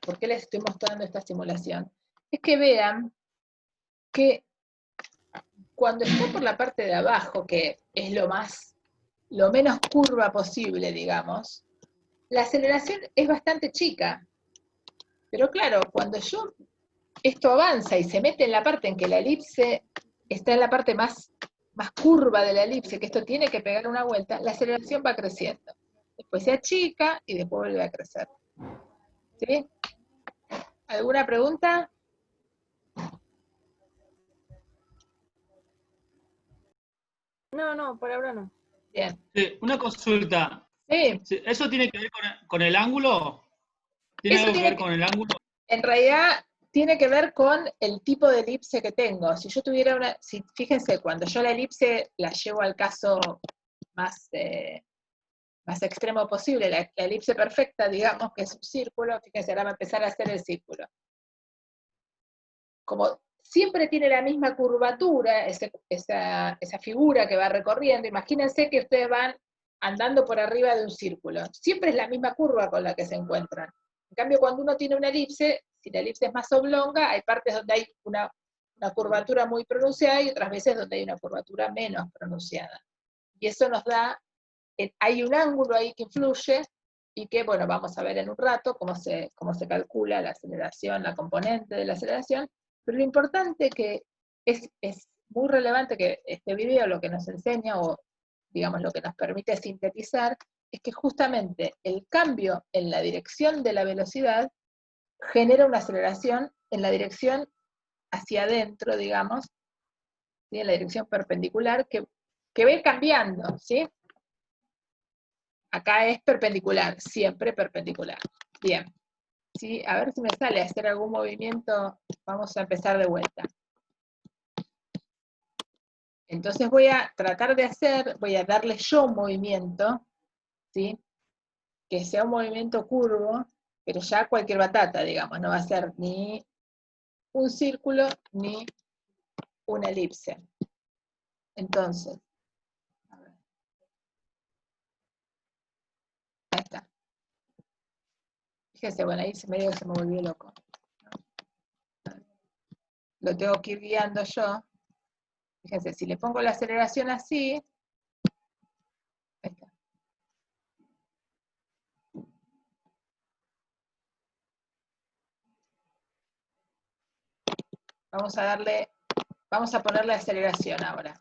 por qué les estoy mostrando esta simulación, es que vean que cuando está por la parte de abajo, que es lo menos curva posible, digamos, la aceleración es bastante chica. Pero claro, cuando esto avanza y se mete en la parte en que la elipse está en la parte más curva de la elipse, que esto tiene que pegar una vuelta, la aceleración va creciendo. Después se achica y después vuelve a crecer. ¿Sí? ¿Alguna pregunta? No, por ahora no. Bien. Sí, una consulta. Sí. Sí, ¿eso tiene que ver con el ángulo? ¿Tiene Eso algo que ver con el ángulo? en realidad tiene que ver con el tipo de elipse que tengo. Si yo tuviera fíjense, cuando yo la elipse la llevo al caso más extremo posible, la elipse perfecta, digamos, que es un círculo, fíjense, ahora va a empezar a hacer el círculo. Como siempre tiene la misma curvatura, esa figura que va recorriendo, imagínense que ustedes van andando por arriba de un círculo. Siempre es la misma curva con la que se encuentran. En cambio, cuando uno tiene una elipse, si la elipse es más oblonga, hay partes donde hay una curvatura muy pronunciada y otras veces donde hay una curvatura menos pronunciada. Y eso nos da, hay un ángulo ahí que influye y que, bueno, vamos a ver en un rato cómo se calcula la aceleración, la componente de la aceleración, pero lo importante que es muy relevante que este video lo que nos enseña, o digamos lo que nos permite sintetizar, es que justamente el cambio en la dirección de la velocidad genera una aceleración en la dirección hacia adentro, digamos, ¿sí? En la dirección perpendicular, que va a ir cambiando, ¿sí? Acá es perpendicular, siempre perpendicular. Bien. ¿Sí? A ver si me sale hacer algún movimiento. Vamos a empezar de vuelta. Entonces voy a tratar voy a darle yo un movimiento, ¿sí? Que sea un movimiento curvo, pero ya cualquier batata, digamos, no va a ser ni un círculo ni una elipse. Entonces, a ver. Ahí está. Fíjense, bueno, ahí medio que se me volvió loco. Lo tengo que ir guiando yo. Fíjense, si le pongo la aceleración así, ahí está. Vamos a ponerle aceleración ahora.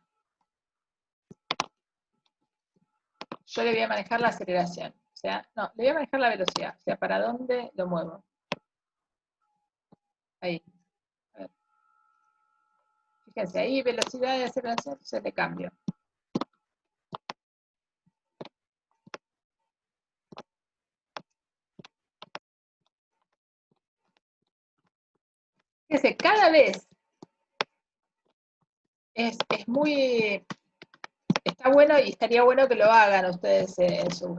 Yo le voy a manejar la aceleración. O sea, no, le voy a manejar la velocidad. O sea, ¿para dónde lo muevo? Ahí. A ver. Fíjense, ahí velocidad de aceleración, se le cambio. Fíjense, cada vez es muy... Está bueno y estaría bueno que lo hagan ustedes en sus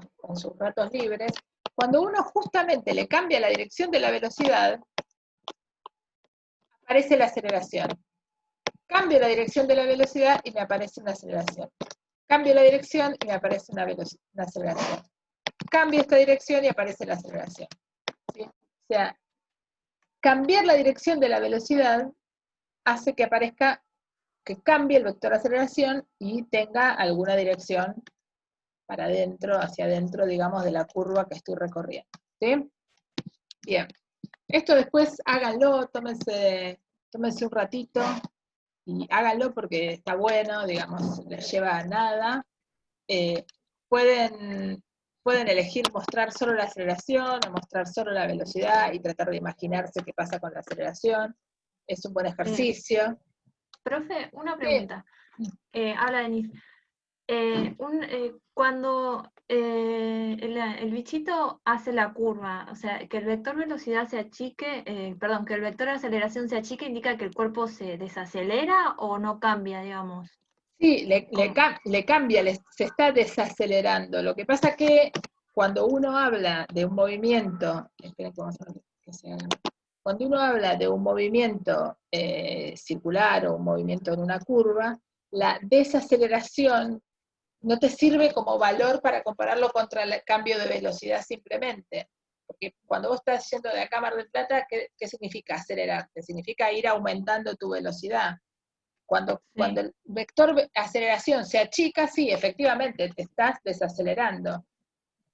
ratos libres. Cuando uno justamente le cambia la dirección de la velocidad, aparece la aceleración. Cambio la dirección de la velocidad y me aparece una aceleración. Cambio la dirección y me aparece una aceleración. Cambio esta dirección y aparece la aceleración. ¿Sí? O sea, cambiar la dirección de la velocidad hace que aparezca, que cambie el vector de aceleración y tenga alguna dirección para adentro, hacia adentro, digamos, de la curva que estoy recorriendo. ¿Sí? Bien. Esto después háganlo, tómense un ratito y háganlo porque está bueno, digamos, les lleva a nada. Pueden elegir mostrar solo la aceleración o mostrar solo la velocidad y tratar de imaginarse qué pasa con la aceleración. Es un buen ejercicio. Profe, una Sí. pregunta. Habla Denise. Cuando el bichito hace la curva, o sea, que el vector velocidad se achique, perdón, que el vector de aceleración se achique, ¿indica que el cuerpo se desacelera o no cambia, digamos? Sí, le cambia, se está desacelerando. Lo que pasa que cuando uno habla de un movimiento, esperen que se haga. Cuando uno habla de un movimiento circular o un movimiento en una curva, la desaceleración no te sirve como valor para compararlo contra el cambio de velocidad simplemente. Porque cuando vos estás yendo de acá a Mar del Plata, ¿qué significa acelerarte? Significa ir aumentando tu velocidad. Cuando el vector de aceleración se achica, sí, efectivamente, te estás desacelerando.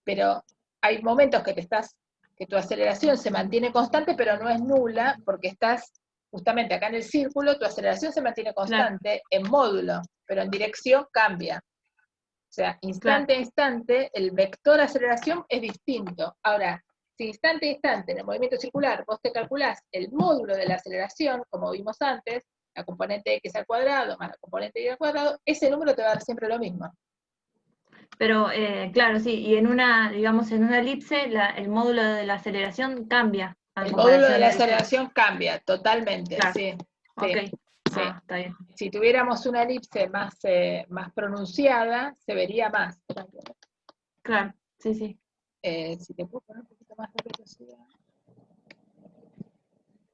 Pero hay momentos que tu aceleración se mantiene constante, pero no es nula, porque estás justamente acá en el círculo, tu aceleración se mantiene constante en módulo, pero en dirección cambia. O sea, instante a instante, el vector de aceleración es distinto. Ahora, si instante a instante en el movimiento circular vos te calculás el módulo de la aceleración, como vimos antes, la componente x al cuadrado más la componente y al cuadrado, ese número te va a dar siempre lo mismo. Pero, claro, sí, y en una, digamos, en una elipse, el módulo de la aceleración cambia. El módulo de la aceleración cambia totalmente, claro. Sí. Ok. Sí. Está bien. Si tuviéramos una elipse más pronunciada, se vería más. Claro, sí. Si te puedo poner un poquito más de velocidad.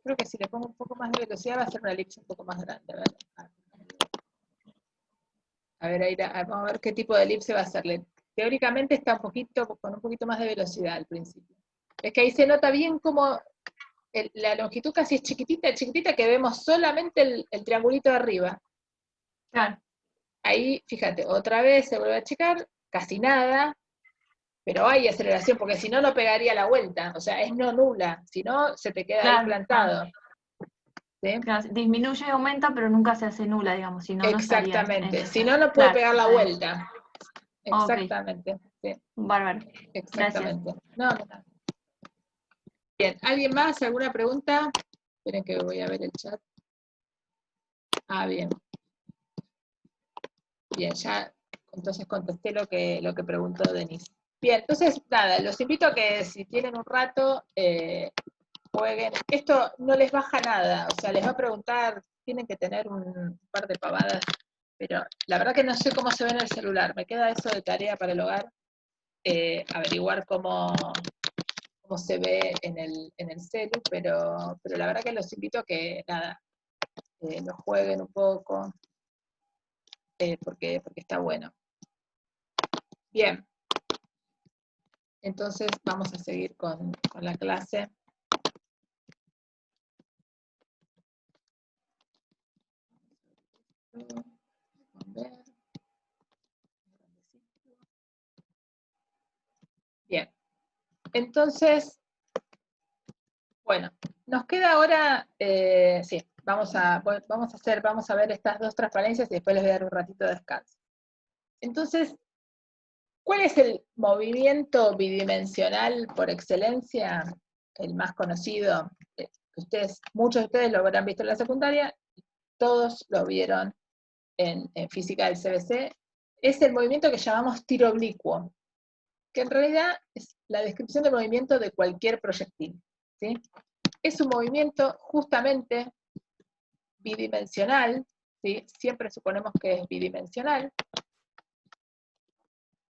Creo que si le pongo un poco más de velocidad va a ser una elipse un poco más grande. A ver, vamos a ver qué tipo de elipse va a hacerle. Teóricamente está con un poquito más de velocidad al principio. Es que ahí se nota bien como la longitud casi es chiquitita, que vemos solamente el triangulito de arriba. Claro. Ahí, fíjate, otra vez se vuelve a achicar, casi nada, pero hay aceleración, porque si no, no pegaría la vuelta. O sea, es no nula, si no, se te queda ahí plantado. ¿Sí? Claro, disminuye y aumenta, pero nunca se hace nula, digamos, si no, exactamente, si no, no puede pegar la vuelta. Exactamente. Okay. Sí. Bárbaro. Exactamente. No. Bien, ¿alguien más? ¿Alguna pregunta? Esperen que voy a ver el chat. Bien. Bien, ya entonces contesté lo que preguntó Denise. Bien, entonces nada, los invito a que si tienen un rato, jueguen. Esto no les baja nada, o sea, les va a preguntar, tienen que tener un par de pavadas, pero la verdad que no sé cómo se ve en el celular, me queda eso de tarea para el hogar, averiguar cómo se ve en el celu, pero la verdad que los invito a que, nada, lo jueguen un poco, porque está bueno. Bien. Entonces vamos a seguir con la clase. Bien, entonces, bueno, nos queda ahora, sí, vamos a ver estas dos transparencias y después les voy a dar un ratito de descanso. Entonces, ¿cuál es el movimiento bidimensional por excelencia? El más conocido, muchos de ustedes lo habrán visto en la secundaria, todos lo vieron en física del CBC, es el movimiento que llamamos tiro oblicuo, que en realidad es la descripción del movimiento de cualquier proyectil, ¿sí? Es un movimiento justamente bidimensional, ¿sí? Siempre suponemos que es bidimensional.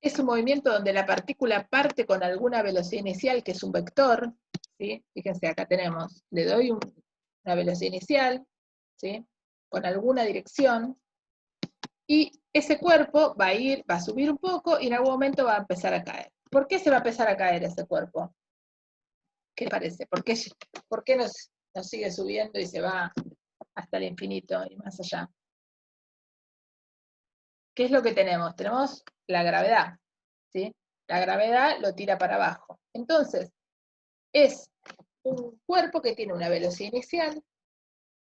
Es un movimiento donde la partícula parte con alguna velocidad inicial, que es un vector, ¿sí? Fíjense, acá tenemos, le doy una velocidad inicial, ¿sí? Con alguna dirección, y ese cuerpo va a subir un poco, y en algún momento va a empezar a caer. ¿Por qué se va a empezar a caer ese cuerpo? ¿Qué parece? ¿Por qué nos sigue subiendo y se va hasta el infinito y más allá? ¿Qué es lo que tenemos? Tenemos la gravedad, ¿sí? La gravedad lo tira para abajo. Entonces, es un cuerpo que tiene una velocidad inicial,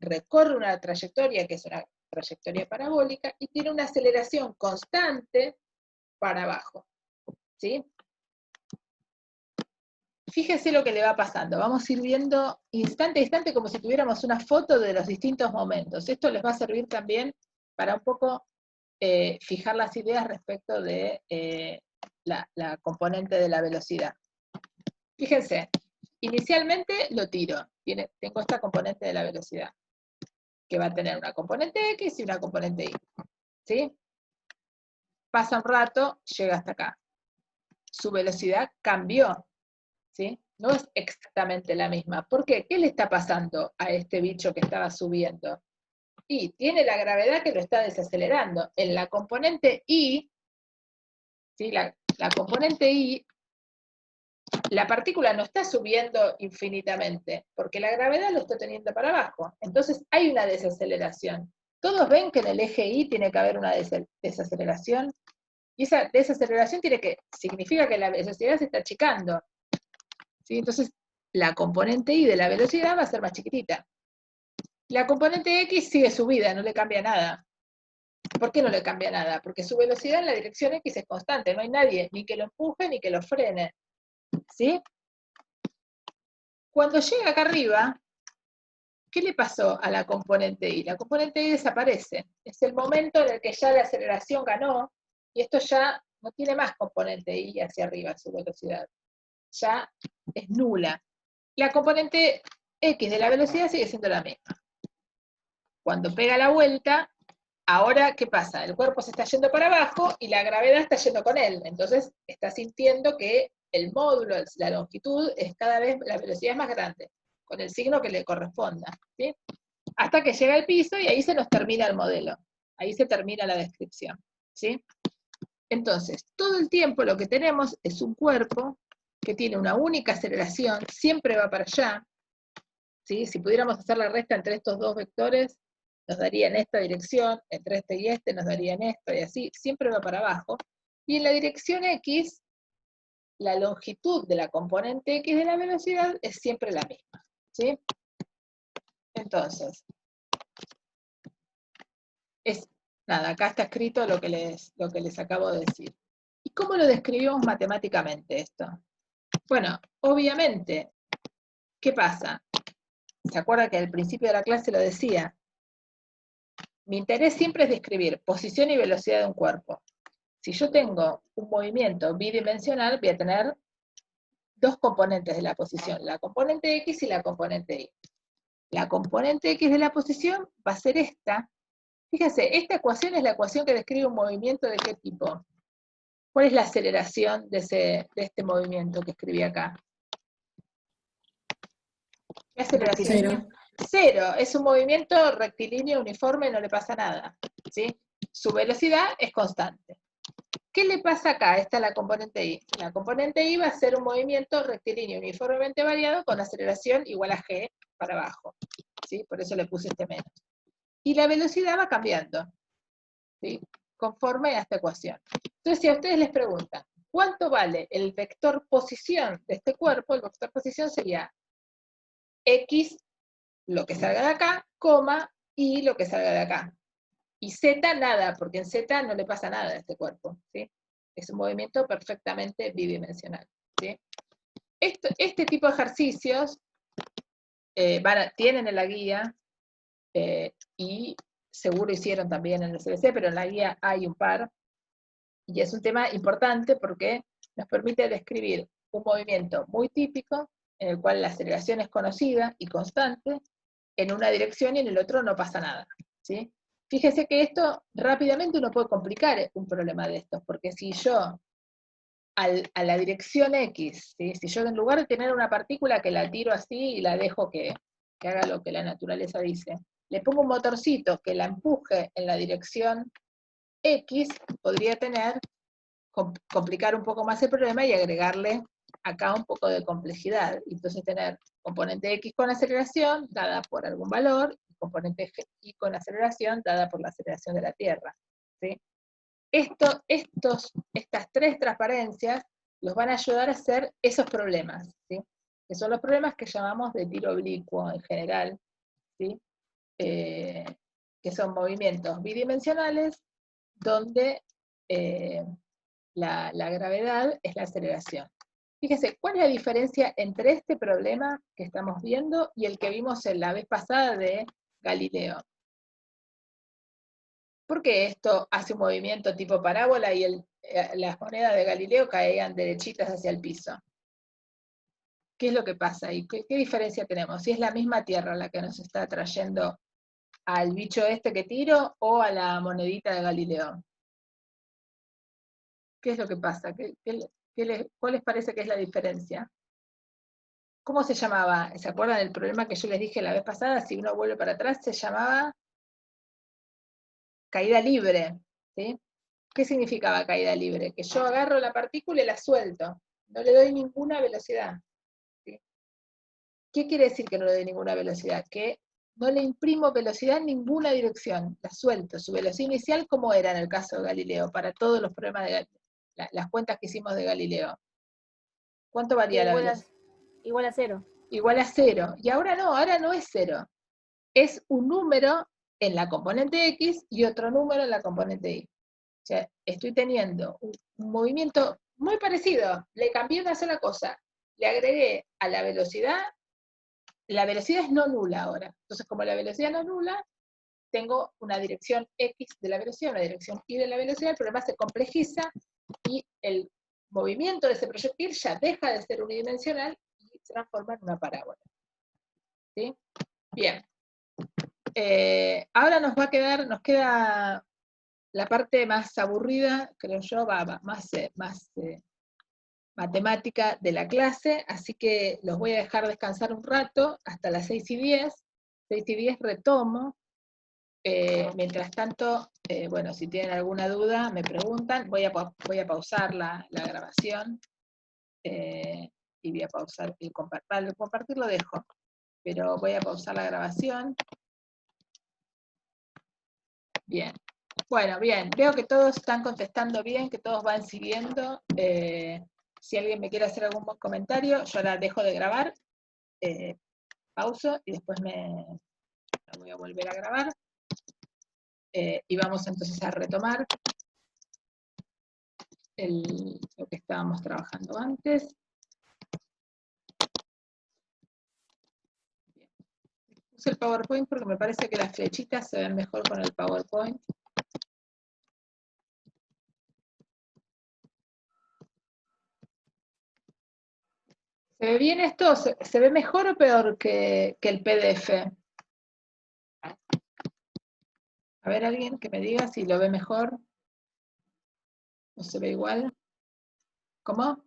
recorre una trayectoria que es una trayectoria parabólica y tiene una aceleración constante para abajo, ¿sí? Fíjese lo que le va pasando. Vamos a ir viendo instante a instante como si tuviéramos una foto de los distintos momentos. Esto les va a servir también para un poco fijar las ideas respecto de la componente de la velocidad. Fíjense, inicialmente lo tiro. Tengo esta componente de la velocidad, que va a tener una componente X y una componente Y. ¿Sí? Pasa un rato, llega hasta acá. Su velocidad cambió, ¿sí? No es exactamente la misma. ¿Por qué? ¿Qué le está pasando a este bicho que estaba subiendo? Y tiene la gravedad que lo está desacelerando. En la componente Y, ¿sí? La componente Y, la partícula no está subiendo infinitamente, porque la gravedad lo está teniendo para abajo. Entonces hay una desaceleración. Todos ven que en el eje Y tiene que haber una desaceleración, y esa desaceleración significa que la velocidad se está achicando, ¿sí? Entonces la componente Y de la velocidad va a ser más chiquitita. La componente X sigue subida, no le cambia nada. ¿Por qué no le cambia nada? Porque su velocidad en la dirección X es constante, no hay nadie ni que lo empuje ni que lo frene, ¿sí? Cuando llega acá arriba, ¿qué le pasó a la componente Y? La componente Y desaparece. Es el momento en el que ya la aceleración ganó, y esto ya no tiene más componente Y hacia arriba, su velocidad. Ya es nula. La componente X de la velocidad sigue siendo la misma. Cuando pega la vuelta, ahora, ¿qué pasa? El cuerpo se está yendo para abajo y la gravedad está yendo con él. Entonces, está sintiendo que el módulo, la longitud, cada vez, la velocidad es más grande, con el signo que le corresponda, ¿sí? Hasta que llega al piso y ahí se nos termina el modelo. Ahí se termina la descripción, ¿sí? Entonces, todo el tiempo lo que tenemos es un cuerpo que tiene una única aceleración, siempre va para allá, ¿sí? Si pudiéramos hacer la resta entre estos dos vectores, nos daría en esta dirección, entre este y este nos daría en esto, y así, siempre va para abajo. Y en la dirección X, la longitud de la componente X de la velocidad es siempre la misma, ¿sí? Entonces, nada, acá está escrito lo que les acabo de decir. ¿Y cómo lo describimos matemáticamente esto? Bueno, obviamente, ¿qué pasa? ¿Se acuerda que al principio de la clase lo decía? Mi interés siempre es describir posición y velocidad de un cuerpo. Si yo tengo un movimiento bidimensional, voy a tener dos componentes de la posición, la componente X y la componente Y. La componente X de la posición va a ser esta. Fíjense, esta ecuación es la ecuación que describe un movimiento de qué tipo. ¿Cuál es la aceleración de este movimiento que escribí acá? ¿Qué aceleración? Rectilíneo. Cero. Es un movimiento rectilíneo uniforme, no le pasa nada, ¿sí? Su velocidad es constante. ¿Qué le pasa acá? Esta es la componente I. La componente I va a ser un movimiento rectilíneo uniformemente variado con aceleración igual a g para abajo. ¿Sí? Por eso le puse este menos. Y la velocidad va cambiando, ¿sí? Conforme a esta ecuación. Entonces, si a ustedes les preguntan, ¿cuánto vale el vector posición de este cuerpo? El vector posición sería X, lo que salga de acá, coma, Y, lo que salga de acá. Y Z, nada, porque en Z no le pasa nada a este cuerpo, ¿sí? Es un movimiento perfectamente bidimensional, ¿sí? Este tipo de ejercicios tienen en la guía, y seguro hicieron también en el CBC, pero en la guía hay un par, y es un tema importante porque nos permite describir un movimiento muy típico, en el cual la aceleración es conocida y constante, en una dirección y en el otro no pasa nada, ¿sí? Fíjese que esto rápidamente uno puede complicar un problema de estos, porque si yo a la dirección X, ¿sí? Si yo en lugar de tener una partícula que la tiro así y la dejo que haga lo que la naturaleza dice, le pongo un motorcito que la empuje en la dirección X, podría complicar un poco más el problema y agregarle acá un poco de complejidad. Entonces tener componente X con aceleración dada por algún valor, y componente Y con aceleración dada por la aceleración de la Tierra, ¿sí? Estas tres transparencias los van a ayudar a hacer esos problemas, ¿sí? Que son los problemas que llamamos de tiro oblicuo en general, ¿sí? Que son movimientos bidimensionales donde la gravedad es la aceleración. Fíjense, ¿cuál es la diferencia entre este problema que estamos viendo y el que vimos en la vez pasada de Galileo? ¿Por qué esto hace un movimiento tipo parábola y las monedas de Galileo caían derechitas hacia el piso? ¿Qué es lo que pasa ahí? ¿Qué diferencia tenemos? Si es la misma Tierra la que nos está trayendo al bicho este que tiro o a la monedita de Galileo. ¿Qué es lo que pasa? ¿Cuál les parece que es la diferencia? ¿Cómo se llamaba? ¿Se acuerdan del problema que yo les dije la vez pasada? Si uno vuelve para atrás, se llamaba caída libre, ¿sí? ¿Qué significaba caída libre? Que yo agarro la partícula y la suelto, no le doy ninguna velocidad, ¿sí? ¿Qué quiere decir que no le doy ninguna velocidad? Que no le imprimo velocidad en ninguna dirección, la suelto. Su velocidad inicial, ¿cómo era en el caso de Galileo? Para todos los problemas de las cuentas que hicimos de Galileo. ¿Cuánto varía la velocidad? Igual a 0. Igual a 0. Y ahora no es 0. Es un número en la componente X y otro número en la componente Y. O sea, estoy teniendo un movimiento muy parecido. Le cambié una sola cosa. Le agregué a la velocidad es no nula ahora. Entonces, como la velocidad no es nula, tengo una dirección X de la velocidad, una dirección Y de la velocidad, el problema se complejiza y el movimiento de ese proyectil ya deja de ser unidimensional y se transforma en una parábola. ¿Sí? Bien. Ahora nos queda la parte más aburrida, creo yo, más matemática de la clase, así que los voy a dejar descansar un rato, hasta las 6:10. 6:10 retomo. Mientras tanto, bueno, si tienen alguna duda, me preguntan. Voy a pausar la grabación, y voy a pausar el compartir lo dejo, pero voy a pausar la grabación. Bien. Bueno, bien, veo que todos están contestando bien, que todos van siguiendo. Si alguien me quiere hacer algún comentario, yo ahora dejo de grabar, pauso y después la voy a volver a grabar. Y vamos entonces a retomar lo que estábamos trabajando antes. Bien. Puse el PowerPoint porque me parece que las flechitas se ven mejor con el PowerPoint. ¿Se ve bien esto? ¿Se ve mejor o peor que el PDF? A ver, alguien que me diga si lo ve mejor. ¿O se ve igual? ¿Cómo?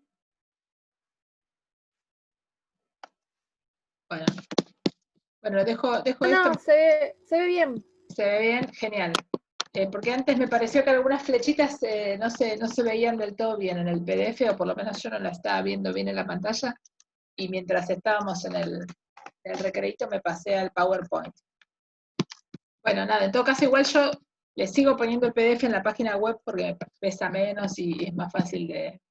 Bueno, dejo esto. No, se ve bien. ¿Se ve bien? Genial. porque antes me pareció que algunas flechitas no se veían del todo bien en el PDF, o por lo menos yo no la estaba viendo bien en la pantalla, y mientras estábamos en el recreito me pasé al PowerPoint. Bueno, nada, en todo caso igual yo le sigo poniendo el PDF en la página web porque pesa menos y es más fácil de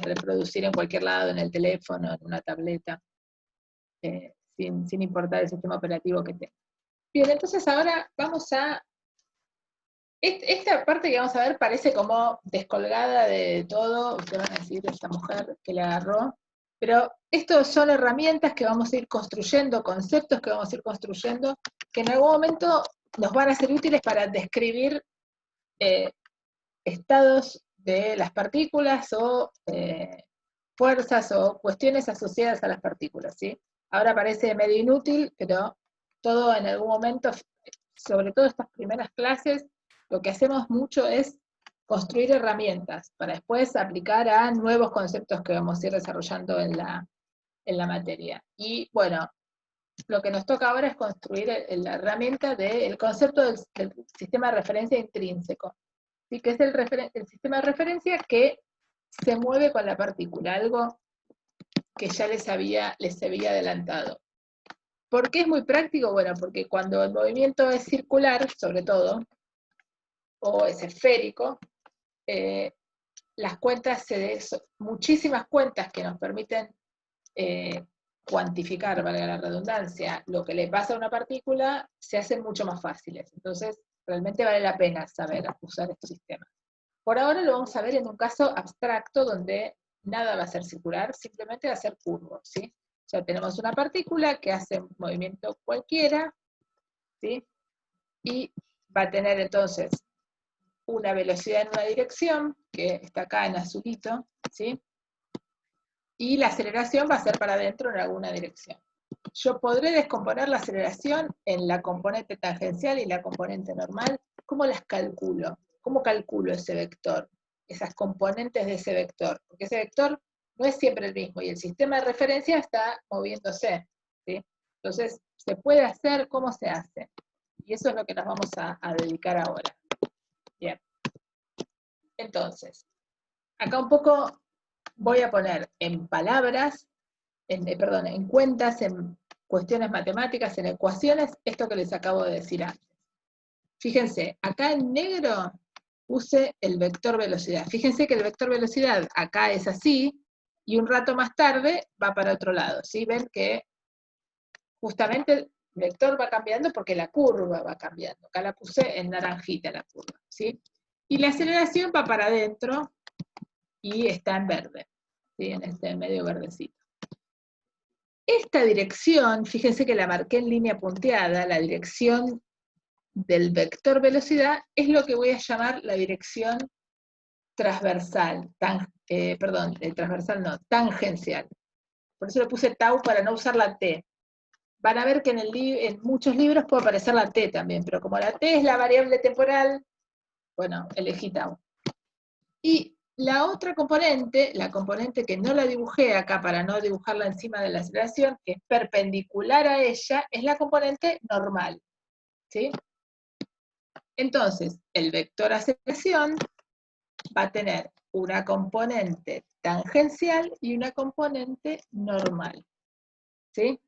reproducir en cualquier lado, en el teléfono, en una tableta, sin importar el sistema operativo que tenga. Bien, entonces ahora vamos a... Esta parte que vamos a ver parece como descolgada de todo, ustedes van a decir, esta mujer que le agarró, pero estos son herramientas que vamos a ir construyendo, conceptos que vamos a ir construyendo, que en algún momento nos van a ser útiles para describir estados de las partículas o fuerzas o cuestiones asociadas a las partículas, ¿sí? Ahora parece medio inútil, pero todo en algún momento, sobre todo estas primeras clases, lo que hacemos mucho es construir herramientas para después aplicar a nuevos conceptos que vamos a ir desarrollando en la materia. Y bueno, lo que nos toca ahora es construir la herramienta del concepto del sistema de referencia intrínseco, ¿sí? Que es el sistema de referencia que se mueve con la partícula, algo que ya les había adelantado. ¿Por qué es muy práctico? Bueno, porque cuando el movimiento es circular, sobre todo, o es esférico, las cuentas, muchísimas cuentas que nos permiten cuantificar, valga la redundancia, lo que le pasa a una partícula, se hacen mucho más fáciles. Entonces, realmente vale la pena saber usar estos sistemas. Por ahora lo vamos a ver en un caso abstracto donde nada va a ser circular, simplemente va a ser curvo, ¿sí? Ya tenemos una partícula que hace un movimiento cualquiera, ¿sí? Y va a tener entonces una velocidad en una dirección, que está acá en azulito, ¿sí? Y la aceleración va a ser para adentro en alguna dirección. Yo podré descomponer la aceleración en la componente tangencial y la componente normal. ¿Cómo las calculo? ¿Cómo calculo ese vector? Esas componentes de ese vector. Porque ese vector no es siempre el mismo y el sistema de referencia está moviéndose, ¿sí? Entonces, ¿se puede hacer? ¿Cómo se hace? Y eso es lo que nos vamos a dedicar ahora. Bien. Entonces, acá un poco voy a poner en palabras, en cuentas, en cuestiones matemáticas, en ecuaciones, esto que les acabo de decir antes. Fíjense, acá en negro puse el vector velocidad. Fíjense que el vector velocidad acá es así, y un rato más tarde va para otro lado, ¿sí? Ven que justamente el vector va cambiando porque la curva va cambiando. Acá la puse en naranjita la curva, ¿sí? Y la aceleración va para adentro y está en verde, ¿sí? En este medio verdecito. Esta dirección, fíjense que la marqué en línea punteada, la dirección del vector velocidad, es lo que voy a llamar la dirección transversal, transversal no, tangencial. Por eso le puse tau para no usar la t. Van a ver que en muchos libros puede aparecer la t también, pero como la t es la variable temporal, bueno, elegí tau. Y la otra componente, la componente que no la dibujé acá para no dibujarla encima de la aceleración, que es perpendicular a ella, es la componente normal, ¿sí? Entonces, el vector aceleración va a tener una componente tangencial y una componente normal, ¿sí?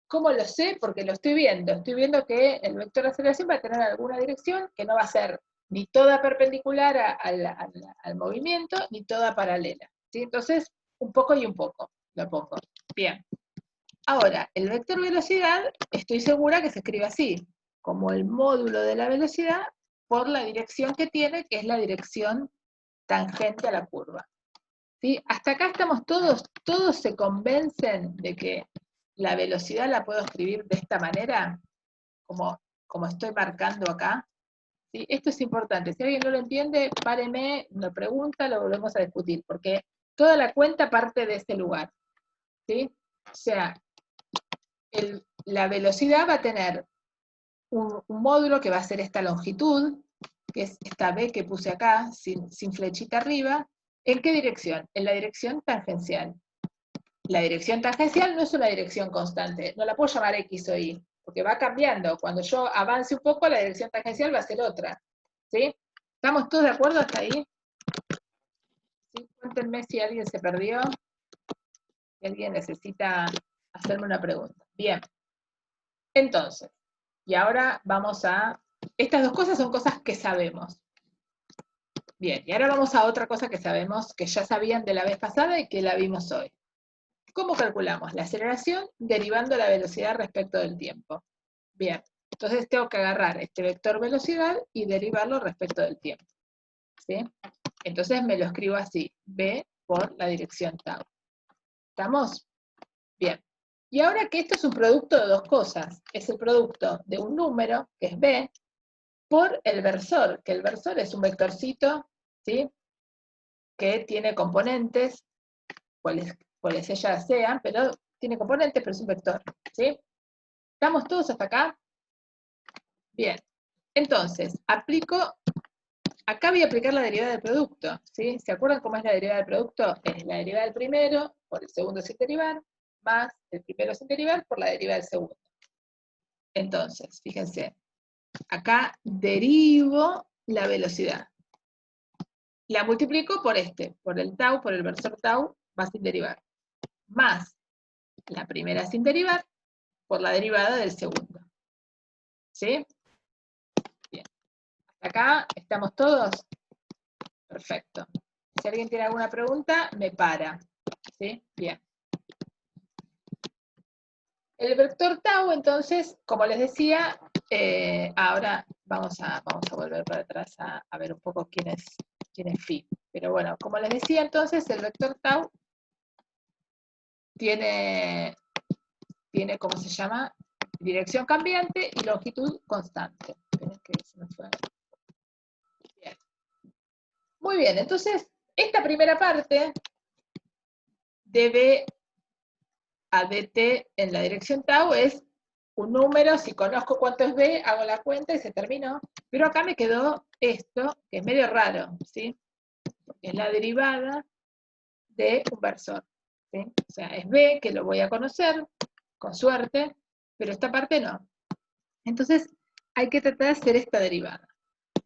¿Cómo lo sé? Porque lo estoy viendo que el vector aceleración va a tener alguna dirección que no va a ser ni toda perpendicular al movimiento, ni toda paralela, ¿sí? Entonces, un poco y un poco, lo pongo. Bien. Ahora, el vector velocidad, estoy segura que se escribe así, como el módulo de la velocidad por la dirección que tiene, que es la dirección tangente a la curva, ¿sí? Hasta acá estamos todos se convencen de que la velocidad la puedo escribir de esta manera, como estoy marcando acá, ¿sí? Esto es importante, si alguien no lo entiende, páreme, me pregunta, lo volvemos a discutir, porque toda la cuenta parte de este lugar, ¿sí? O sea, la velocidad va a tener un módulo que va a ser esta longitud, que es esta B que puse acá, sin flechita arriba. ¿En qué dirección? En la dirección tangencial. La dirección tangencial no es una dirección constante, no la puedo llamar X o Y, porque va cambiando. Cuando yo avance un poco, la dirección tangencial va a ser otra, ¿sí? ¿Estamos todos de acuerdo hasta ahí? ¿Sí? Cuéntenme si alguien se perdió, si alguien necesita hacerme una pregunta. Bien. Entonces, y ahora vamos a... Estas dos cosas son cosas que sabemos. Bien, y ahora vamos a otra cosa que sabemos, que ya sabían de la vez pasada y que la vimos hoy. ¿Cómo calculamos la aceleración derivando la velocidad respecto del tiempo? Bien, entonces tengo que agarrar este vector velocidad y derivarlo respecto del tiempo. ¿Sí? Entonces me lo escribo así, v por la dirección tau. ¿Estamos? Bien. Y ahora que esto es un producto de dos cosas, es el producto de un número, que es b, por el versor, que el versor es un vectorcito, ¿sí? Que tiene componentes, cuales ellas sean, pero tiene componentes, pero es un vector, ¿sí? ¿Estamos todos hasta acá? Bien. Entonces, acá voy a aplicar la derivada del producto, ¿sí? ¿Se acuerdan cómo es la derivada del producto? Es la derivada del primero por el segundo sin derivar, más el primero sin derivar por la derivada del segundo. Entonces, fíjense, acá derivo la velocidad. La multiplico por por el tau, por el versor tau, va sin derivar. Más la primera sin derivar por la derivada del segundo. ¿Sí? Bien. ¿Hasta acá estamos todos? Perfecto. Si alguien tiene alguna pregunta, me para. ¿Sí? Bien. El vector tau, entonces, como les decía, ahora vamos a volver para atrás a ver un poco quién es phi. Pero bueno, como les decía, entonces, el vector tau tiene, ¿cómo se llama? Dirección cambiante y longitud constante. Esperen que se me fue. Bien. Muy bien, entonces, esta primera parte de a dt en la dirección tau es un número, si conozco cuánto es b, hago la cuenta y se terminó. Pero acá me quedó esto, que es medio raro, ¿sí? Porque es la derivada de un versor, ¿sí? O sea, es b, que lo voy a conocer, con suerte, pero esta parte no. Entonces, hay que tratar de hacer esta derivada.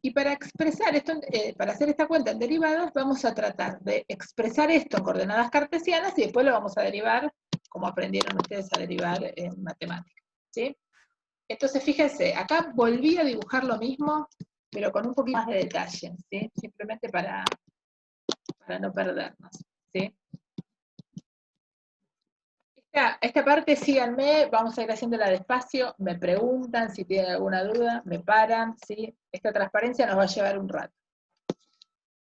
Y para expresar esto, para hacer esta cuenta en derivadas, vamos a tratar de expresar esto en coordenadas cartesianas y después lo vamos a derivar como aprendieron ustedes a derivar en matemáticas, ¿sí? Entonces, fíjense, acá volví a dibujar lo mismo, pero con un poquito más de detalle, ¿sí? Simplemente para no perdernos, ¿sí? Esta parte síganme, vamos a ir haciéndola despacio, me preguntan si tienen alguna duda, me paran, ¿sí? Esta transparencia nos va a llevar un rato.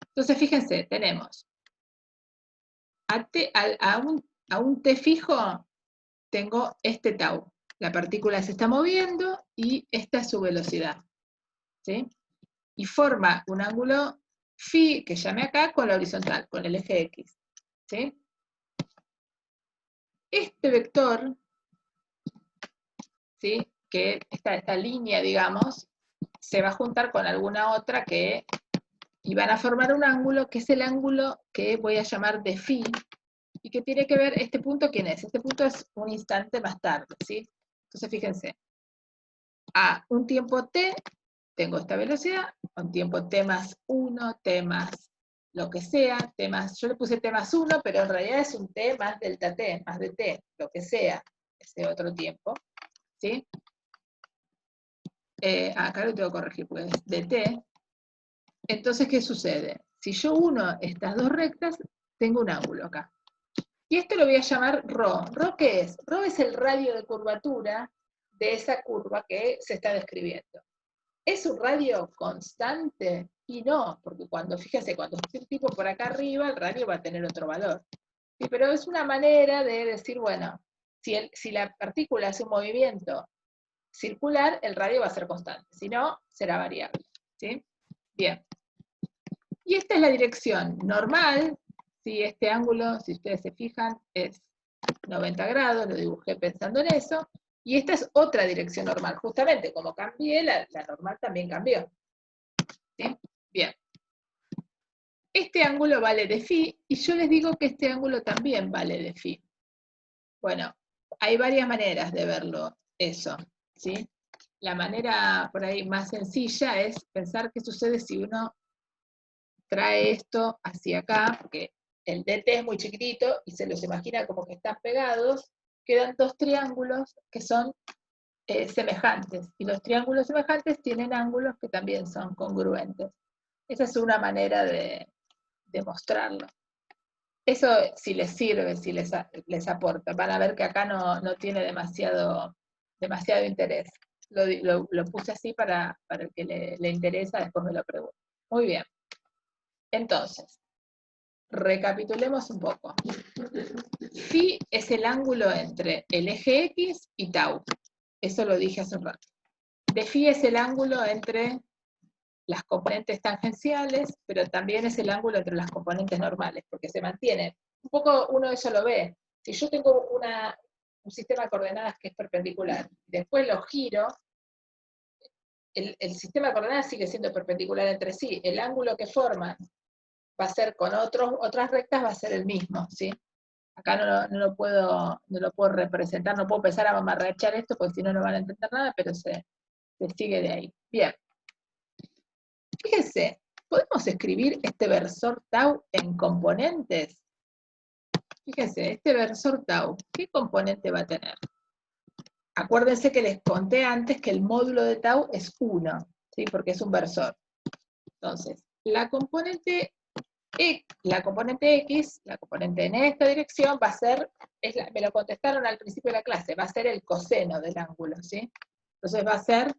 Entonces, fíjense, tenemos a un t fijo, tengo este tau. La partícula se está moviendo y esta es su velocidad, ¿sí? Y forma un ángulo phi, que llamé acá, con la horizontal, con el eje X, ¿sí? Este vector, ¿sí? Que esta línea, digamos, se va a juntar con alguna otra y van a formar un ángulo, que es el ángulo que voy a llamar de phi, y que tiene que ver, este punto, ¿quién es? Este punto es un instante más tarde, ¿sí? Entonces, fíjense, a un tiempo t, tengo esta velocidad, a un tiempo t más 1, t más lo que sea, t más, yo le puse t más 1, pero en realidad es un t más delta t, más de t, lo que sea, ese otro tiempo, ¿sí? Acá lo tengo que corregir, porque es de t. Entonces, ¿qué sucede? Si yo uno estas dos rectas, tengo un ángulo acá. Y esto lo voy a llamar ρ. ¿Ρ qué es? ρ es el radio de curvatura de esa curva que se está describiendo. ¿Es un radio constante? Y no, porque fíjense, cuando esté el tipo por acá arriba, el radio va a tener otro valor. Sí, pero es una manera de decir, bueno, si la partícula hace un movimiento circular, el radio va a ser constante, si no, será variable. ¿Sí? Bien. Y esta es la dirección normal. ¿Sí? Este ángulo, si ustedes se fijan, es 90 grados, lo dibujé pensando en eso. Y esta es otra dirección normal. Justamente, como cambié, la normal también cambió. ¿Sí? Bien. Este ángulo vale de phi, y yo les digo que este ángulo también vale de phi. Bueno, hay varias maneras de verlo eso. ¿sí? La manera por ahí más sencilla es pensar qué sucede si uno trae esto hacia acá, porque el DT es muy chiquitito y se los imagina como que están pegados, quedan dos triángulos que son semejantes, y los triángulos semejantes tienen ángulos que también son congruentes. Esa es una manera de mostrarlo. Eso si les sirve, si les aporta. Van a ver que acá no tiene demasiado interés. Lo puse así para el que le interesa, después me lo pregunto. Muy bien. Entonces, recapitulemos un poco. Phi es el ángulo entre el eje X y tau. Eso lo dije hace un rato. De phi es el ángulo entre las componentes tangenciales, pero también es el ángulo entre las componentes normales, porque se mantiene. Un poco uno eso lo ve. Si yo tengo un sistema de coordenadas que es perpendicular, después lo giro, el sistema de coordenadas sigue siendo perpendicular entre sí. El ángulo que forman va a ser con otras rectas, va a ser el mismo, ¿sí? Acá no lo puedo representar, no puedo empezar a mamarrachar esto, porque si no, no van a entender nada, pero se sigue de ahí. Bien. Fíjense, ¿podemos escribir este versor tau en componentes? Fíjense, este versor tau, ¿qué componente va a tener? Acuérdense que les conté antes que el módulo de tau es 1, ¿sí? Porque es un versor. Entonces, la componente X, la componente en esta dirección va a ser, me lo contestaron al principio de la clase, va a ser el coseno del ángulo, ¿sí? Entonces va a ser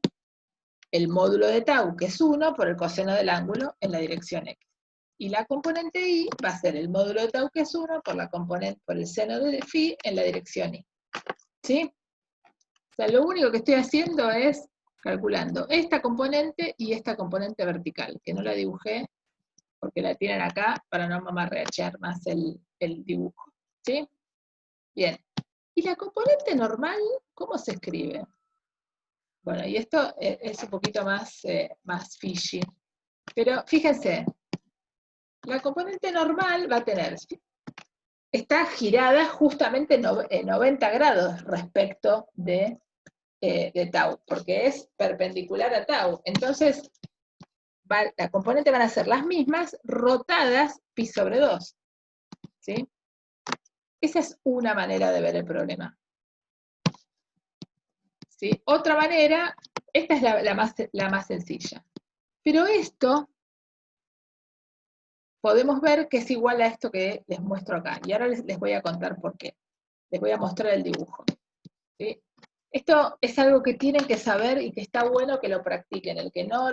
el módulo de tau, que es 1, por el coseno del ángulo en la dirección X. Y la componente Y va a ser el módulo de tau, que es 1, por el seno de phi en la dirección Y. ¿Sí? O sea, lo único que estoy haciendo es calculando esta componente y esta componente vertical, que no la dibujé porque la tienen acá para no mamarreachar más el dibujo. ¿Sí? Bien. ¿Y la componente normal, cómo se escribe? Bueno, y esto es un poquito más fishy. Pero fíjense, la componente normal va a tener, está girada justamente 90 grados respecto de tau, porque es perpendicular a tau. Entonces, la componente van a ser las mismas, rotadas pi sobre 2. ¿Sí? Esa es una manera de ver el problema. ¿Sí? Otra manera, esta es la más sencilla. Pero esto, podemos ver que es igual a esto que les muestro acá. Y ahora les voy a contar por qué. Les voy a mostrar el dibujo. ¿Sí? Esto es algo que tienen que saber y que está bueno que lo practiquen. El que no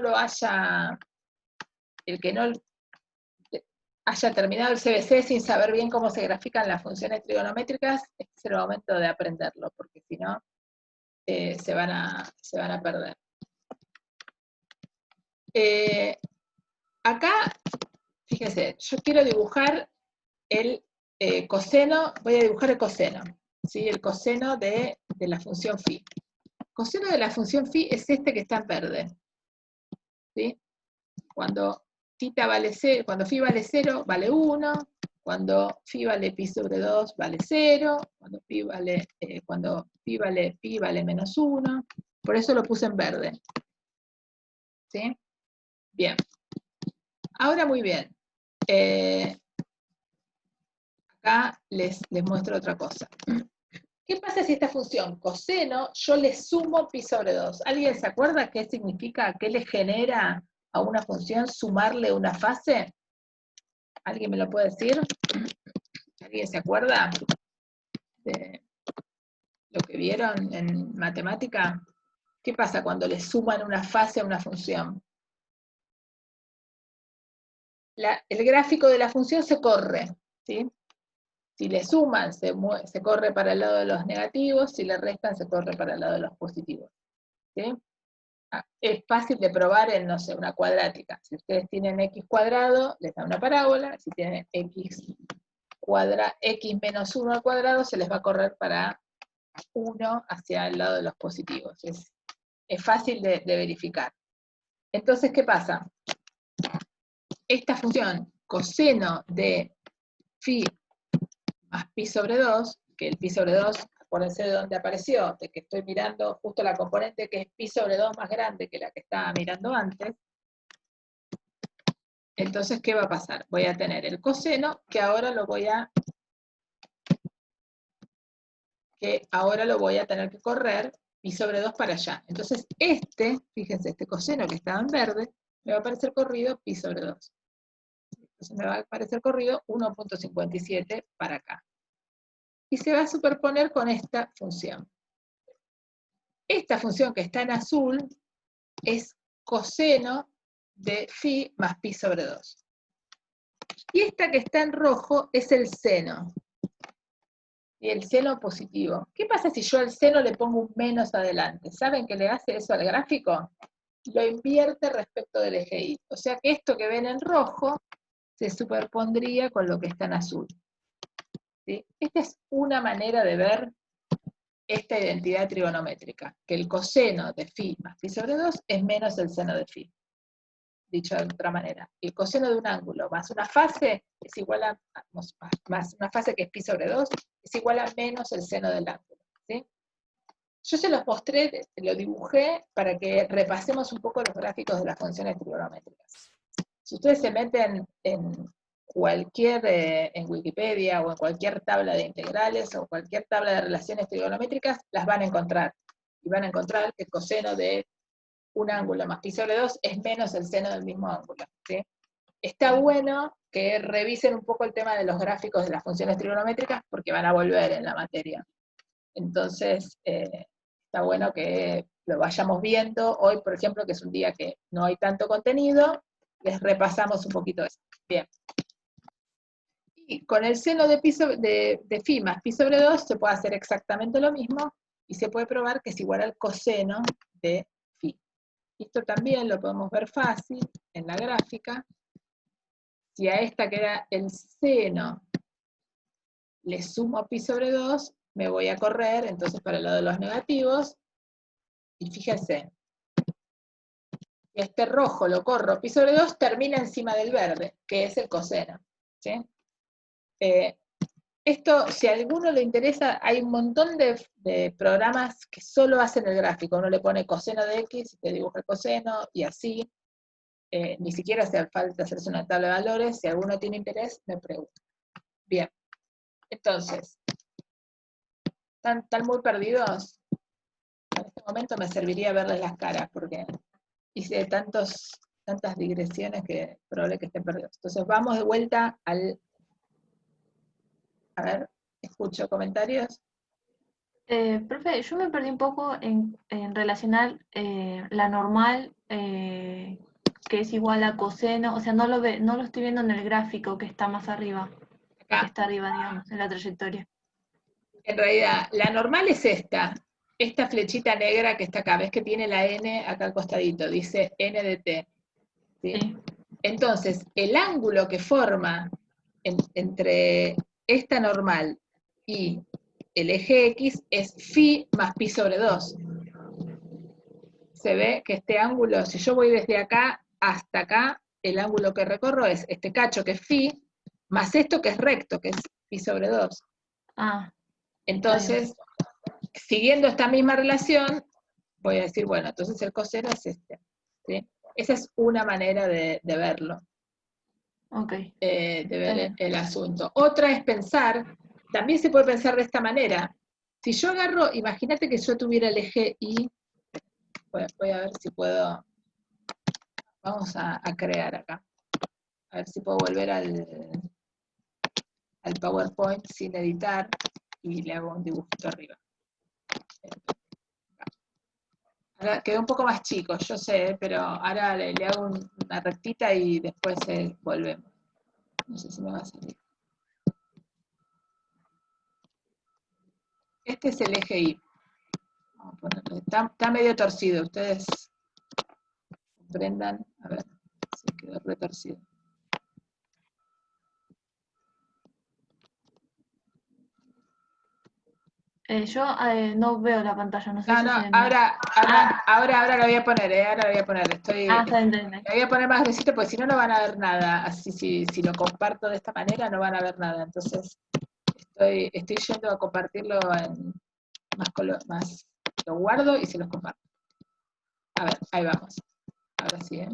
haya terminado el CBC sin saber bien cómo se grafican las funciones trigonométricas, este es el momento de aprenderlo, porque si no, se van a perder. Acá, fíjense, yo quiero dibujar el coseno, voy a dibujar el coseno, ¿sí? El coseno de la función phi. El coseno de la función phi es este que está en verde. ¿Sí? Cuando phi vale 0, vale 1, cuando phi vale pi sobre 2, vale 0, cuando pi vale pi vale menos 1, por eso lo puse en verde. ¿Sí? Bien. Ahora muy bien. Acá les muestro otra cosa. ¿Qué pasa si esta función coseno yo le sumo pi sobre 2? ¿Alguien se acuerda qué significa, qué le genera a una función sumarle una fase? ¿Alguien me lo puede decir? ¿Alguien se acuerda de lo que vieron en matemática? ¿Qué pasa cuando le suman una fase a una función? El gráfico de la función se corre, ¿sí? Si le suman, se corre para el lado de los negativos, si le restan, se corre para el lado de los positivos. ¿Sí? Es fácil de probar en, no sé, una cuadrática. Si ustedes tienen x cuadrado, les da una parábola. Si tienen x menos 1 al cuadrado, se les va a correr para 1 hacia el lado de los positivos. Es fácil de verificar. Entonces, ¿qué pasa? Esta función coseno de phi más pi sobre 2, que el pi sobre 2, acuérdense de dónde apareció, de que estoy mirando justo la componente que es pi sobre 2 más grande que la que estaba mirando antes. Entonces, ¿qué va a pasar? Voy a tener el coseno, que ahora lo voy a tener que correr pi sobre 2 para allá. Entonces, fíjense, este coseno que estaba en verde, me va a aparecer corrido pi sobre 2. Entonces me va a aparecer corrido 1.57 para acá. Y se va a superponer con esta función. Esta función que está en azul es coseno de phi más pi sobre 2. Y esta que está en rojo es el seno. Y el seno positivo. ¿Qué pasa si yo al seno le pongo un menos adelante? ¿Saben qué le hace eso al gráfico? Lo invierte respecto del eje Y. O sea que esto que ven en rojo se superpondría con lo que está en azul. ¿Sí? Esta es una manera de ver esta identidad trigonométrica, que el coseno de phi más pi sobre 2 es menos el seno de phi. Dicho de otra manera, el coseno de un ángulo más una fase es igual a, más una fase que es pi sobre 2, es igual a menos el seno del ángulo. ¿Sí? Yo se los mostré, lo dibujé para que repasemos un poco los gráficos de las funciones trigonométricas. Si ustedes se meten en Wikipedia o en cualquier tabla de integrales o cualquier tabla de relaciones trigonométricas, las van a encontrar. Y van a encontrar que el coseno de un ángulo más pi sobre 2 es menos el seno del mismo ángulo. ¿Sí? Está bueno que revisen un poco el tema de los gráficos de las funciones trigonométricas porque van a volver en la materia. Entonces, está bueno que lo vayamos viendo. Hoy, por ejemplo, que es un día que no hay tanto contenido, les repasamos un poquito eso. Bien. Y con el seno de phi más pi sobre 2 se puede hacer exactamente lo mismo y se puede probar que es igual al coseno de phi. Esto también lo podemos ver fácil en la gráfica. Si a esta que era el seno le sumo pi sobre 2, me voy a correr entonces para el lado de los negativos. Y fíjense, si este rojo lo corro pi sobre 2, termina encima del verde, que es el coseno. ¿Sí? Esto, si a alguno le interesa, hay un montón de programas que solo hacen el gráfico. Uno le pone coseno de x, y te dibuja el coseno, y así. Ni siquiera hace falta hacerse una tabla de valores. Si alguno tiene interés, me pregunta. Bien. Entonces, ¿están muy perdidos? En este momento me serviría verles las caras, porque hice tantas digresiones que es probable que estén perdidos. Entonces, vamos de vuelta al... A ver, escucho comentarios. Profe, yo me perdí un poco en relacionar la normal, que es igual a coseno, o sea, no lo estoy viendo en el gráfico que está más arriba, Acá. que está arriba, digamos, en la trayectoria. En realidad, la normal es esta flechita negra que está acá, ves que tiene la N acá al costadito, dice N de T. ¿Sí? Sí. Entonces, el ángulo que forma entre esta normal y el eje X es phi más pi sobre 2. Se ve que este ángulo, si yo voy desde acá hasta acá, el ángulo que recorro es este cacho que es phi, más esto que es recto, que es pi sobre 2. Ah. Entonces, siguiendo esta misma relación, voy a decir, bueno, entonces el coseno es este. ¿Sí? Esa es una manera de verlo. Okay. De ver el asunto. Otra es pensar, también se puede pensar de esta manera. Si yo agarro, imagínate que yo tuviera el eje Y, voy a ver si puedo, vamos a crear acá. A ver si puedo volver al PowerPoint sin editar y le hago un dibujito arriba. Ahora quedó un poco más chico, yo sé, pero ahora le hago una rectita y después volvemos. No sé si me va a salir. Este es el eje Y. Vamos a ponerlo. Está medio torcido, ustedes comprendan. A ver, se quedó retorcido. Yo no veo la pantalla, no sé si se... ahora lo voy a poner, ahora lo voy a poner. está bien. Le voy a poner más despacito porque si no, no van a ver nada. Así si lo comparto de esta manera, no van a ver nada. Entonces, estoy yendo a compartirlo más lo guardo y se los comparto. A ver, ahí vamos. Ahora sí, ¿eh?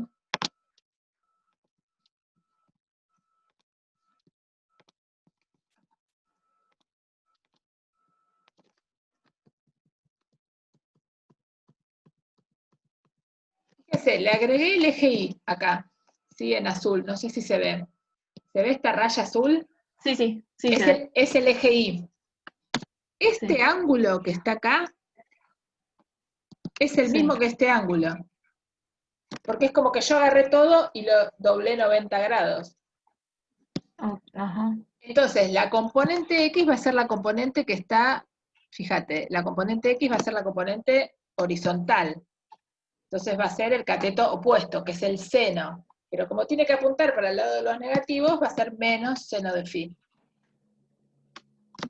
Fíjense, le agregué el eje Y acá, ¿sí? En azul, no sé si se ve. ¿Se ve esta raya azul? Sí, sí, sí. Es el eje Y. Este Sí. ángulo que está acá es el mismo que este ángulo. Porque es como que yo agarré todo y lo doblé 90 grados. Ajá. Entonces, la componente X va a ser la componente que está, fíjate, la componente X va a ser la componente horizontal. Entonces va a ser el cateto opuesto, que es el seno. Pero como tiene que apuntar para el lado de los negativos, va a ser menos seno de phi.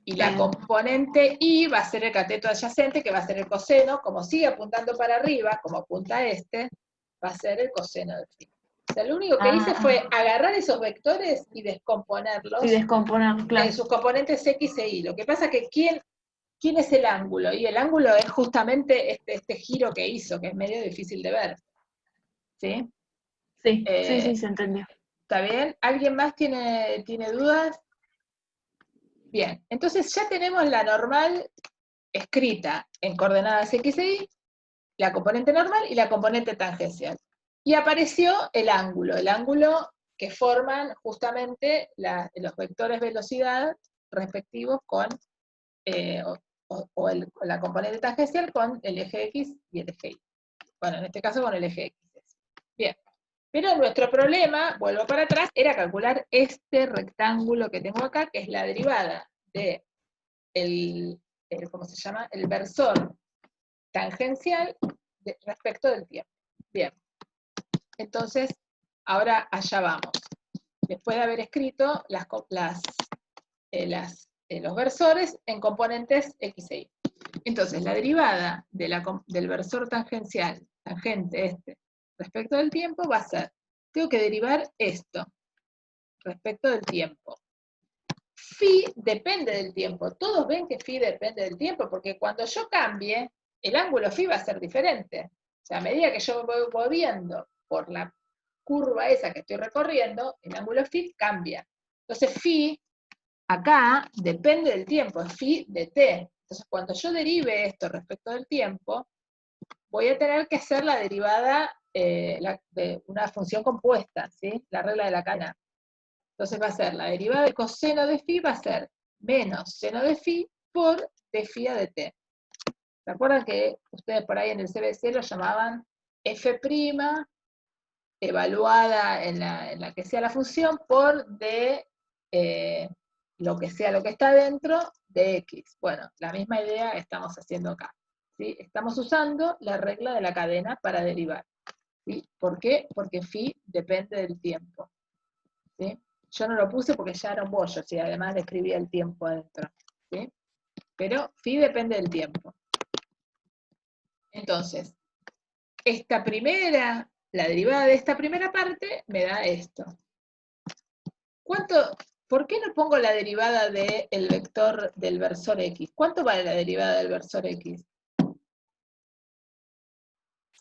Y la componente Y va a ser el cateto adyacente, que va a ser el coseno. Como sigue apuntando para arriba, como apunta este, va a ser el coseno de phi. O sea, lo único que hice fue agarrar esos vectores y descomponerlos Y descomponer, claro. en sus componentes X e Y. Lo que pasa es que ¿quién es el ángulo? Y el ángulo es justamente este giro que hizo, que es medio difícil de ver. ¿Sí? Sí, se entendió. ¿Está bien? ¿Alguien más tiene dudas? Bien, entonces ya tenemos la normal escrita en coordenadas X e Y, la componente normal y la componente tangencial. Y apareció el ángulo que forman justamente los vectores velocidad respectivos con, la componente tangencial con el eje X y el eje Y. Bueno, en este caso con el eje X. Bien. Pero nuestro problema, vuelvo para atrás, era calcular este rectángulo que tengo acá, que es la derivada de ¿cómo se llama? El versor tangencial respecto del tiempo. Bien. Entonces, ahora allá vamos. Después de haber escrito los versores en componentes X e Y. Entonces, la derivada del versor tangencial, tangente respecto del tiempo, va a ser, tengo que derivar esto, respecto del tiempo. Phi depende del tiempo. Todos ven que phi depende del tiempo, porque cuando yo cambie, el ángulo phi va a ser diferente. O sea, a medida que yo voy moviendo por la curva esa que estoy recorriendo, el ángulo phi cambia. Entonces, phi acá depende del tiempo, es phi de t. Entonces, cuando yo derive esto respecto del tiempo, voy a tener que hacer la derivada de una función compuesta, ¿sí? La regla de la cadena. Entonces va a ser la derivada de coseno de phi, va a ser menos seno de phi por d phi de t. ¿Se acuerdan que ustedes por ahí en el CBC lo llamaban f' evaluada en la que sea la función por d lo que sea lo que está dentro de x? Bueno, la misma idea estamos haciendo acá. ¿Sí? Estamos usando la regla de la cadena para derivar. ¿Sí? ¿Por qué? Porque phi depende del tiempo. ¿Sí? Yo no lo puse porque ya era un bollo, ¿sí? Además le escribía el tiempo adentro. ¿Sí? Pero phi depende del tiempo. Entonces, la derivada de esta primera parte me da esto. ¿Por qué no pongo la derivada del vector del versor x? ¿Cuánto vale la derivada del versor x?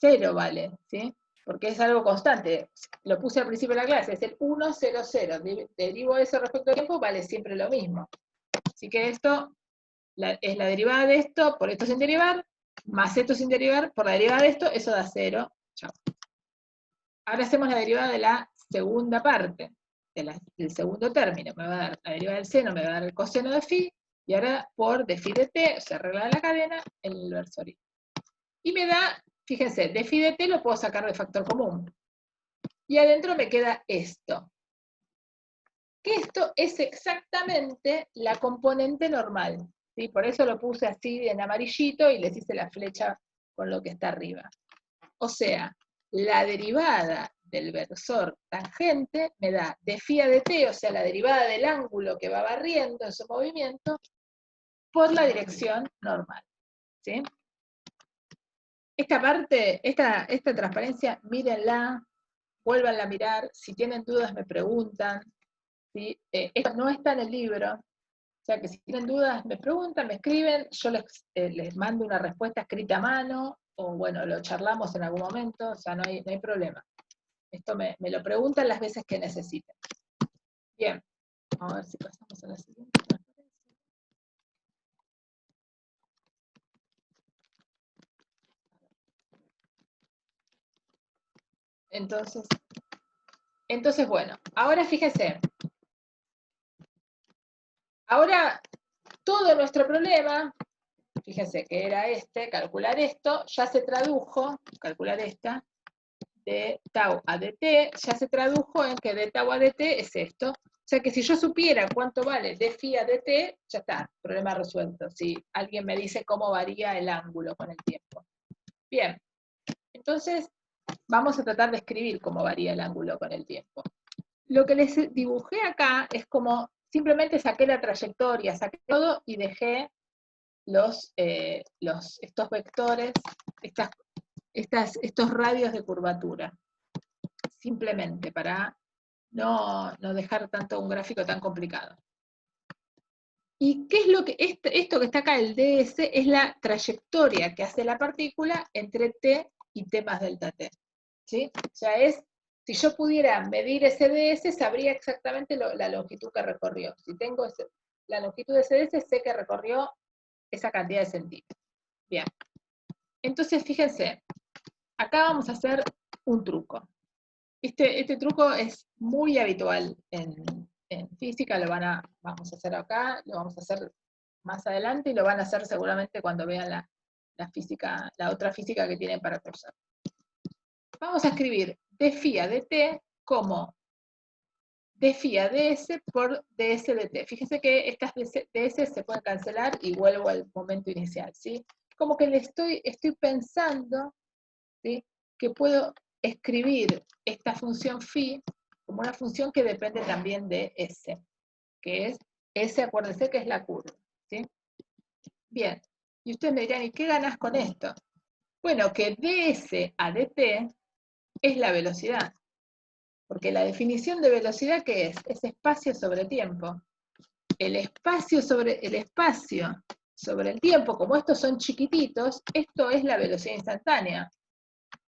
0 vale, ¿sí? Porque es algo constante. Lo puse al principio de la clase, es el 1, 0, 0. Derivo eso respecto al tiempo, vale siempre lo mismo. Así que esto es la derivada de esto por esto sin derivar, más esto sin derivar por la derivada de esto, eso da 0. Chao. Ahora hacemos la derivada de la segunda parte, del segundo término. Me va a dar la derivada del seno, me va a dar el coseno de phi, y ahora por d phi de t, o sea, regla de la cadena, el versor y. Y me da, fíjense, d phi de t lo puedo sacar de factor común. Y adentro me queda esto. Que esto es exactamente la componente normal. ¿Sí? Por eso lo puse así en amarillito y les hice la flecha con lo que está arriba. O sea, la derivada del versor tangente me da d phi de t, o sea, la derivada del ángulo que va barriendo en su movimiento, por la dirección normal. ¿Sí? Esta parte, esta transparencia, mírenla, vuélvanla a mirar, si tienen dudas me preguntan. ¿Sí? Esto no está en el libro, sea que si tienen dudas, me preguntan, me escriben, yo les mando una respuesta escrita a mano, o bueno, lo charlamos en algún momento, o sea, no hay problema. Esto me lo preguntan las veces que necesiten. Bien, vamos a ver si pasamos a la siguiente. Entonces, bueno, ahora fíjense. Ahora, todo nuestro problema, fíjense que era calcular esto, ya se tradujo, calcular esta, de tau a dt, ya se tradujo en que de tau a dt es esto. O sea que si yo supiera cuánto vale d phi a dt, ya está, problema resuelto. Si alguien me dice cómo varía el ángulo con el tiempo. Bien, entonces vamos a tratar de escribir cómo varía el ángulo con el tiempo. Lo que les dibujé acá es como, simplemente saqué la trayectoria, saqué todo y dejé estos vectores, estos radios de curvatura. Simplemente para no dejar tanto un gráfico tan complicado. ¿Y qué es lo que, esto que está acá, el ds, es la trayectoria que hace la partícula entre t y t más delta t? ¿Sí? O sea, si yo pudiera medir ese ds, sabría exactamente la longitud que recorrió. Si tengo la longitud de ese ds, sé que recorrió esa cantidad de centímetros. Bien. Entonces, fíjense, acá vamos a hacer un truco. Este truco es muy habitual en física, vamos a hacer acá, lo vamos a hacer más adelante y lo van a hacer seguramente cuando vean la otra física que tienen para cursar. Vamos a escribir d phi a dt como d phi a ds por ds dt. Fíjense que estas ds se pueden cancelar y vuelvo al momento inicial, ¿sí? Como que estoy pensando, ¿sí?, que puedo escribir esta función phi como una función que depende también de s, que es s, acuérdense que es la curva, ¿sí? Bien, y ustedes me dirán, ¿y qué ganas con esto? Bueno, que ds a dt es la velocidad, porque la definición de velocidad, ¿qué es? Es espacio sobre tiempo. El espacio sobre el tiempo, como estos son chiquititos, esto es la velocidad instantánea.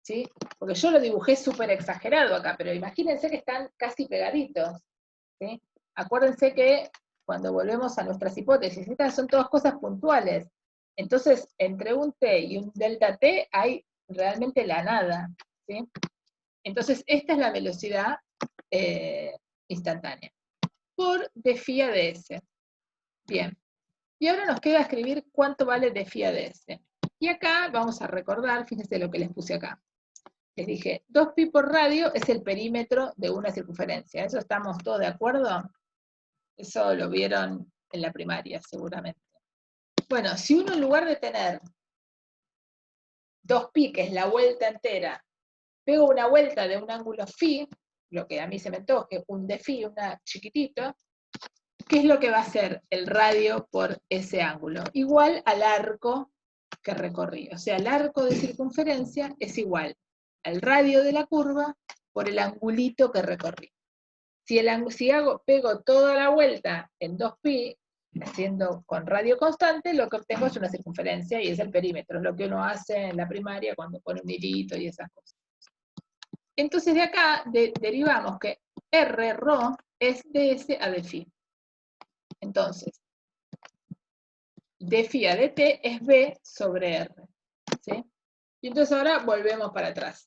¿Sí? Porque yo lo dibujé súper exagerado acá, pero imagínense que están casi pegaditos. ¿Sí? Acuérdense que cuando volvemos a nuestras hipótesis, estas son todas cosas puntuales. Entonces, entre un t y un delta t hay realmente la nada. ¿Sí? Entonces, esta es la velocidad instantánea. Por d phi a ds. Bien. Y ahora nos queda escribir cuánto vale d phi a ds. Y acá vamos a recordar, fíjense lo que les puse acá. Les dije, 2pi por radio es el perímetro de una circunferencia. ¿Eso estamos todos de acuerdo? Eso lo vieron en la primaria, seguramente. Bueno, si uno en lugar de tener 2pi, que es la vuelta entera, pego una vuelta de un ángulo phi, lo que a mí se me toque, un d phi, una chiquitito, ¿qué es lo que va a hacer el radio por ese ángulo? Igual al arco que recorrí. O sea, el arco de circunferencia es igual al radio de la curva por el angulito que recorrí. Si pego toda la vuelta en 2pi, haciendo con radio constante, lo que obtengo es una circunferencia y es el perímetro, es lo que uno hace en la primaria cuando pone un hilito y esas cosas. Entonces de acá derivamos que r, rho, es ds a d phi. Entonces, d phi a dt es b sobre r. ¿Sí? Y entonces ahora volvemos para atrás.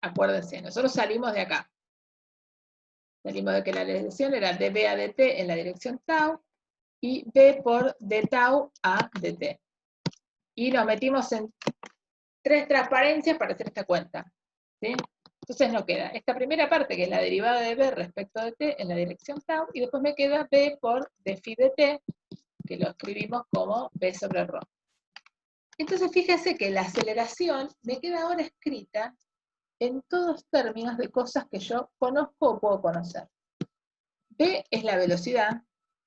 Acuérdense, nosotros salimos de acá. Salimos de que la dirección era db a dt en la dirección tau, y b por d tau a dt. Y nos metimos en 3 transparencias para hacer esta cuenta. ¿Sí? Entonces nos queda esta primera parte, que es la derivada de b respecto de t en la dirección tau, y después me queda b por d phi dt, que lo escribimos como b sobre rho. Entonces fíjense que la aceleración me queda ahora escrita en todos términos de cosas que yo conozco o puedo conocer. B es la velocidad,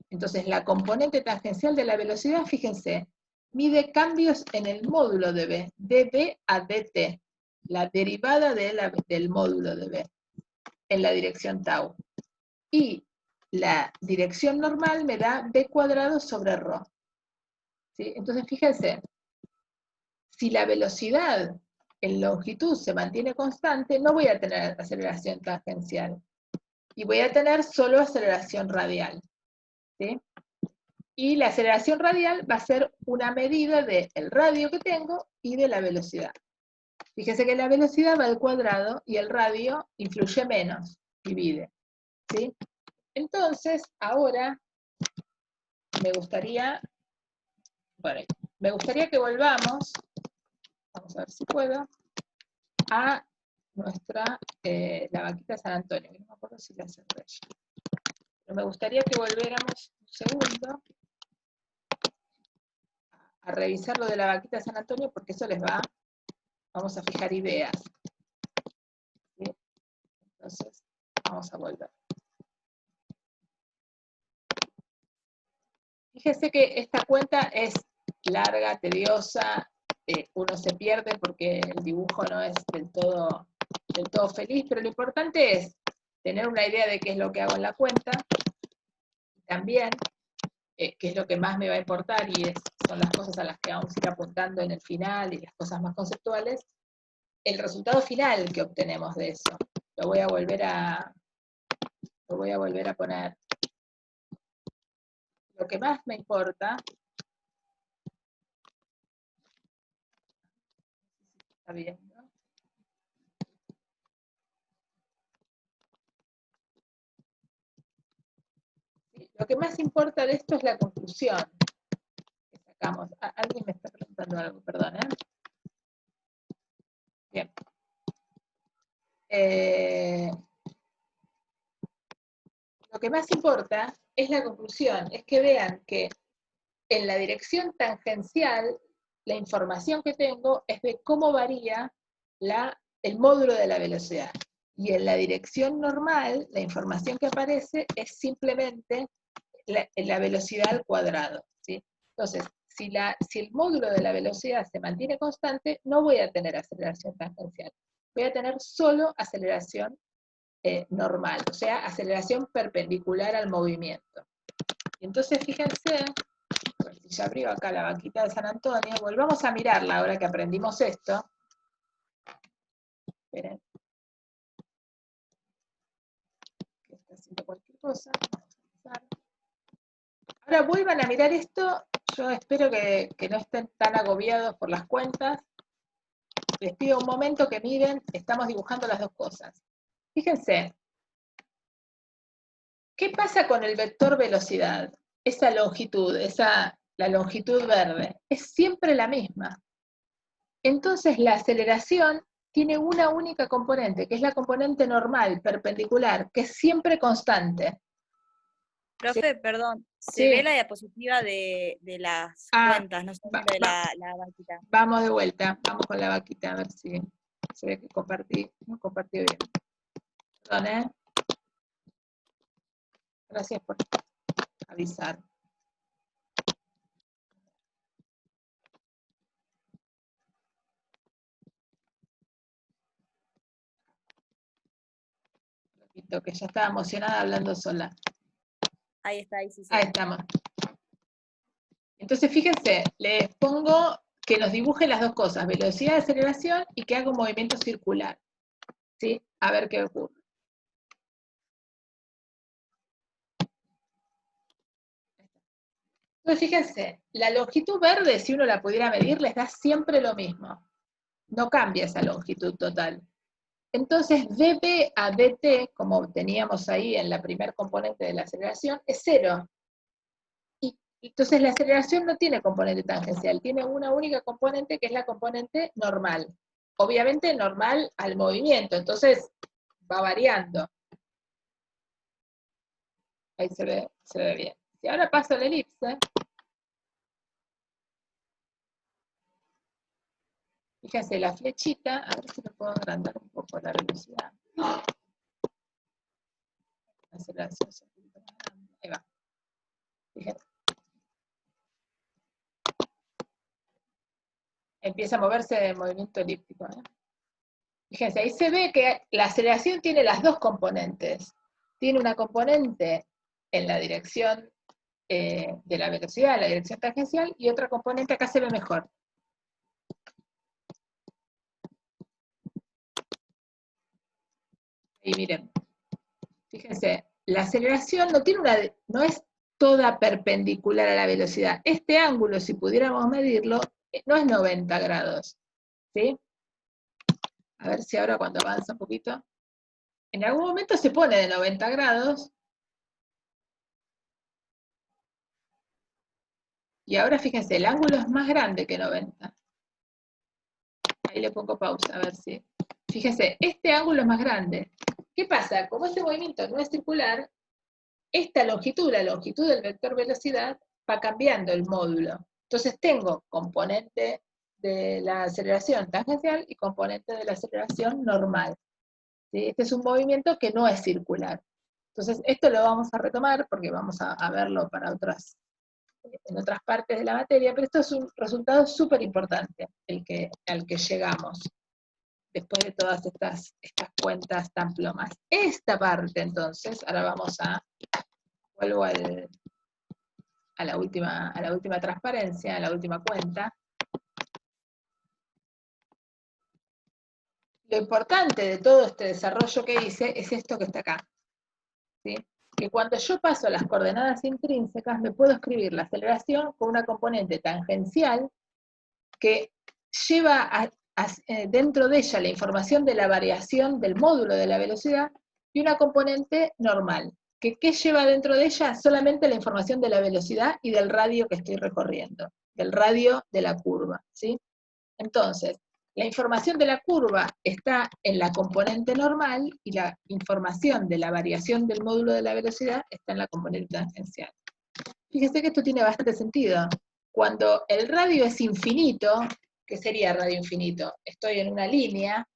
entonces la componente tangencial de la velocidad, fíjense, mide cambios en el módulo de B, dB a dt, la derivada del módulo de B, en la dirección tau. Y la dirección normal me da b cuadrado sobre ρ. ¿Sí? Entonces, fíjense, si la velocidad en longitud se mantiene constante, no voy a tener aceleración tangencial. Y voy a tener solo aceleración radial. ¿Sí? Y la aceleración radial va a ser una medida del radio que tengo y de la velocidad. Fíjese que la velocidad va al cuadrado y el radio influye menos, divide. ¿Sí? Entonces, ahora me gustaría que volvamos, vamos a ver si puedo, a nuestra, la vaquita de San Antonio, que no me acuerdo si la cerré ya. Pero me gustaría que volviéramos un segundo a revisar lo de la vaquita de San Antonio, porque eso les va, vamos a fijar ideas. ¿Sí? Entonces, vamos a volver. Fíjese que esta cuenta es larga, tediosa, uno se pierde porque el dibujo no es del todo feliz, pero lo importante es tener una idea de qué es lo que hago en la cuenta, y también qué es lo que más me va a importar, y son las cosas a las que vamos a ir apuntando en el final, y las cosas más conceptuales, el resultado final que obtenemos de eso. Lo voy a volver a poner. Lo que más me importa, está bien, ¿no? Sí, lo que más importa de esto es la conclusión que sacamos. Alguien me está preguntando algo, perdón, ¿eh? Bien. Lo que más importa es la conclusión, es que vean que en la dirección tangencial, la información que tengo es de cómo varía el módulo de la velocidad. Y en la dirección normal, la información que aparece es simplemente la velocidad al cuadrado. ¿Sí? Entonces, si el módulo de la velocidad se mantiene constante, no voy a tener aceleración tangencial. Voy a tener solo aceleración normal, o sea, aceleración perpendicular al movimiento. Y entonces, fíjense, si ya abrió acá la vaquita de San Antonio, volvamos a mirarla ahora que aprendimos esto. Esperen. Que está haciendo cualquier cosa. Vamos a empezar. Ahora vuelvan a mirar esto. Yo espero que no estén tan agobiados por las cuentas. Les pido un momento que miren, estamos dibujando las dos cosas. Fíjense, ¿qué pasa con el vector velocidad? Esa longitud, la longitud verde, es siempre la misma. Entonces la aceleración tiene una única componente, que es la componente normal, perpendicular, que es siempre constante. Profe, perdón, se Sí. ve la diapositiva de las cuentas, no se ve de la vaquita. Vamos de vuelta, vamos con la vaquita, a ver si se ve que no compartí bien. Perdón, ¿eh? Gracias por avisar. Repito, que ya estaba emocionada hablando sola. Ahí está, ahí sí. Ahí estamos. Entonces, fíjense, les pongo que nos dibuje las dos cosas, velocidad de aceleración y que haga un movimiento circular. ¿Sí? A ver qué ocurre. Entonces, fíjense, la longitud verde, si uno la pudiera medir, les da siempre lo mismo. No cambia esa longitud total. Entonces, dB a dt, como teníamos ahí en la primer componente de la aceleración, es 0. Y entonces la aceleración no tiene componente tangencial, tiene una única componente que es la componente normal. Obviamente normal al movimiento, entonces va variando. Ahí se ve bien. Si ahora paso la elipse, fíjense la flechita, a ver si lo puedo agrandar un poco la velocidad. La aceleración se oculta más grande. Ahí va. Fíjense. Empieza a moverse el movimiento elíptico. Fíjense, ahí se ve que la aceleración tiene las dos componentes. Tiene una componente en la dirección de la velocidad, la dirección tangencial, y otra componente acá se ve mejor. Y miren, fíjense, la aceleración no es toda perpendicular a la velocidad. Este ángulo, si pudiéramos medirlo, no es 90 grados, ¿sí? A ver si ahora cuando avanza un poquito, en algún momento se pone de 90 grados, y ahora fíjense, el ángulo es más grande que 90. Ahí le pongo pausa, a ver si... Fíjense, este ángulo es más grande. ¿Qué pasa? Como este movimiento no es circular, esta longitud, la longitud del vector velocidad, va cambiando el módulo. Entonces tengo componente de la aceleración tangencial y componente de la aceleración normal. ¿Sí? Este es un movimiento que no es circular. Entonces esto lo vamos a retomar porque vamos a verlo para en otras partes de la materia, pero esto es un resultado súper importante al que llegamos después de todas estas cuentas tan plomas. Esta parte entonces, ahora vuelvo a la última transparencia, a la última cuenta. Lo importante de todo este desarrollo que hice es esto que está acá, ¿sí? Que cuando yo paso a las coordenadas intrínsecas, me puedo escribir la aceleración con una componente tangencial que lleva dentro de ella la información de la variación del módulo de la velocidad y una componente normal. ¿Qué lleva dentro de ella? Solamente la información de la velocidad y del radio que estoy recorriendo, del radio de la curva, ¿sí? Entonces, la información de la curva está en la componente normal y la información de la variación del módulo de la velocidad está en la componente tangencial. Fíjense que esto tiene bastante sentido. Cuando el radio es infinito, ¿qué sería radio infinito? Estoy en una línea,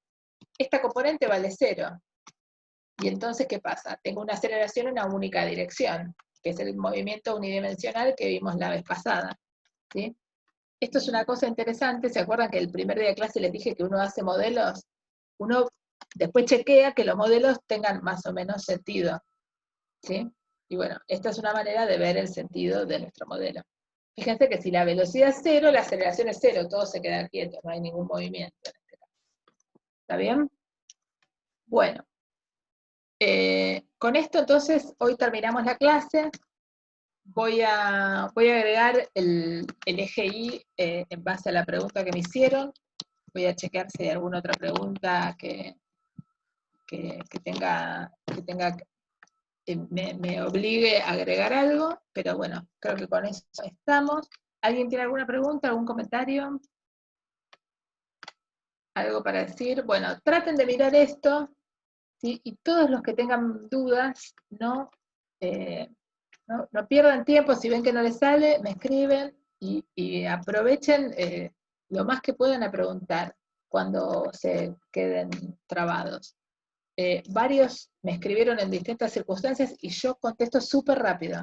esta componente vale 0. Y entonces, ¿qué pasa? Tengo una aceleración en una única dirección, que es el movimiento unidimensional que vimos la vez pasada, ¿sí? Esto es una cosa interesante. ¿Se acuerdan que el primer día de clase les dije que uno hace modelos? Uno después chequea que los modelos tengan más o menos sentido, ¿sí? Y bueno, esta es una manera de ver el sentido de nuestro modelo. Fíjense que si la velocidad es 0, la aceleración es 0, todo se queda quieto, no hay ningún movimiento en este caso. ¿Está bien? Bueno, con esto entonces hoy terminamos la clase. Voy a agregar el eje Y en base a la pregunta que me hicieron. Voy a chequear si hay alguna otra pregunta que me obligue a agregar algo, pero bueno, creo que con eso estamos. ¿Alguien tiene alguna pregunta, algún comentario? ¿Algo para decir? Bueno, traten de mirar esto, ¿sí? Y todos los que tengan dudas, no pierdan tiempo. Si ven que no les sale, me escriben y aprovechen lo más que puedan a preguntar cuando se queden trabados. Varios me escribieron en distintas circunstancias y yo contesto súper rápido.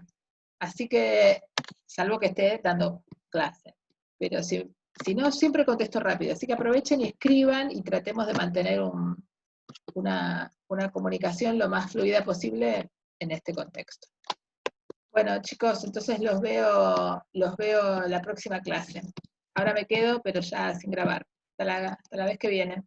Así que, salvo que esté dando clase. Pero si no, siempre contesto rápido. Así que aprovechen y escriban y tratemos de mantener una comunicación lo más fluida posible en este contexto. Bueno, chicos, entonces los veo la próxima clase. Ahora me quedo, pero ya sin grabar. Hasta la vez que viene.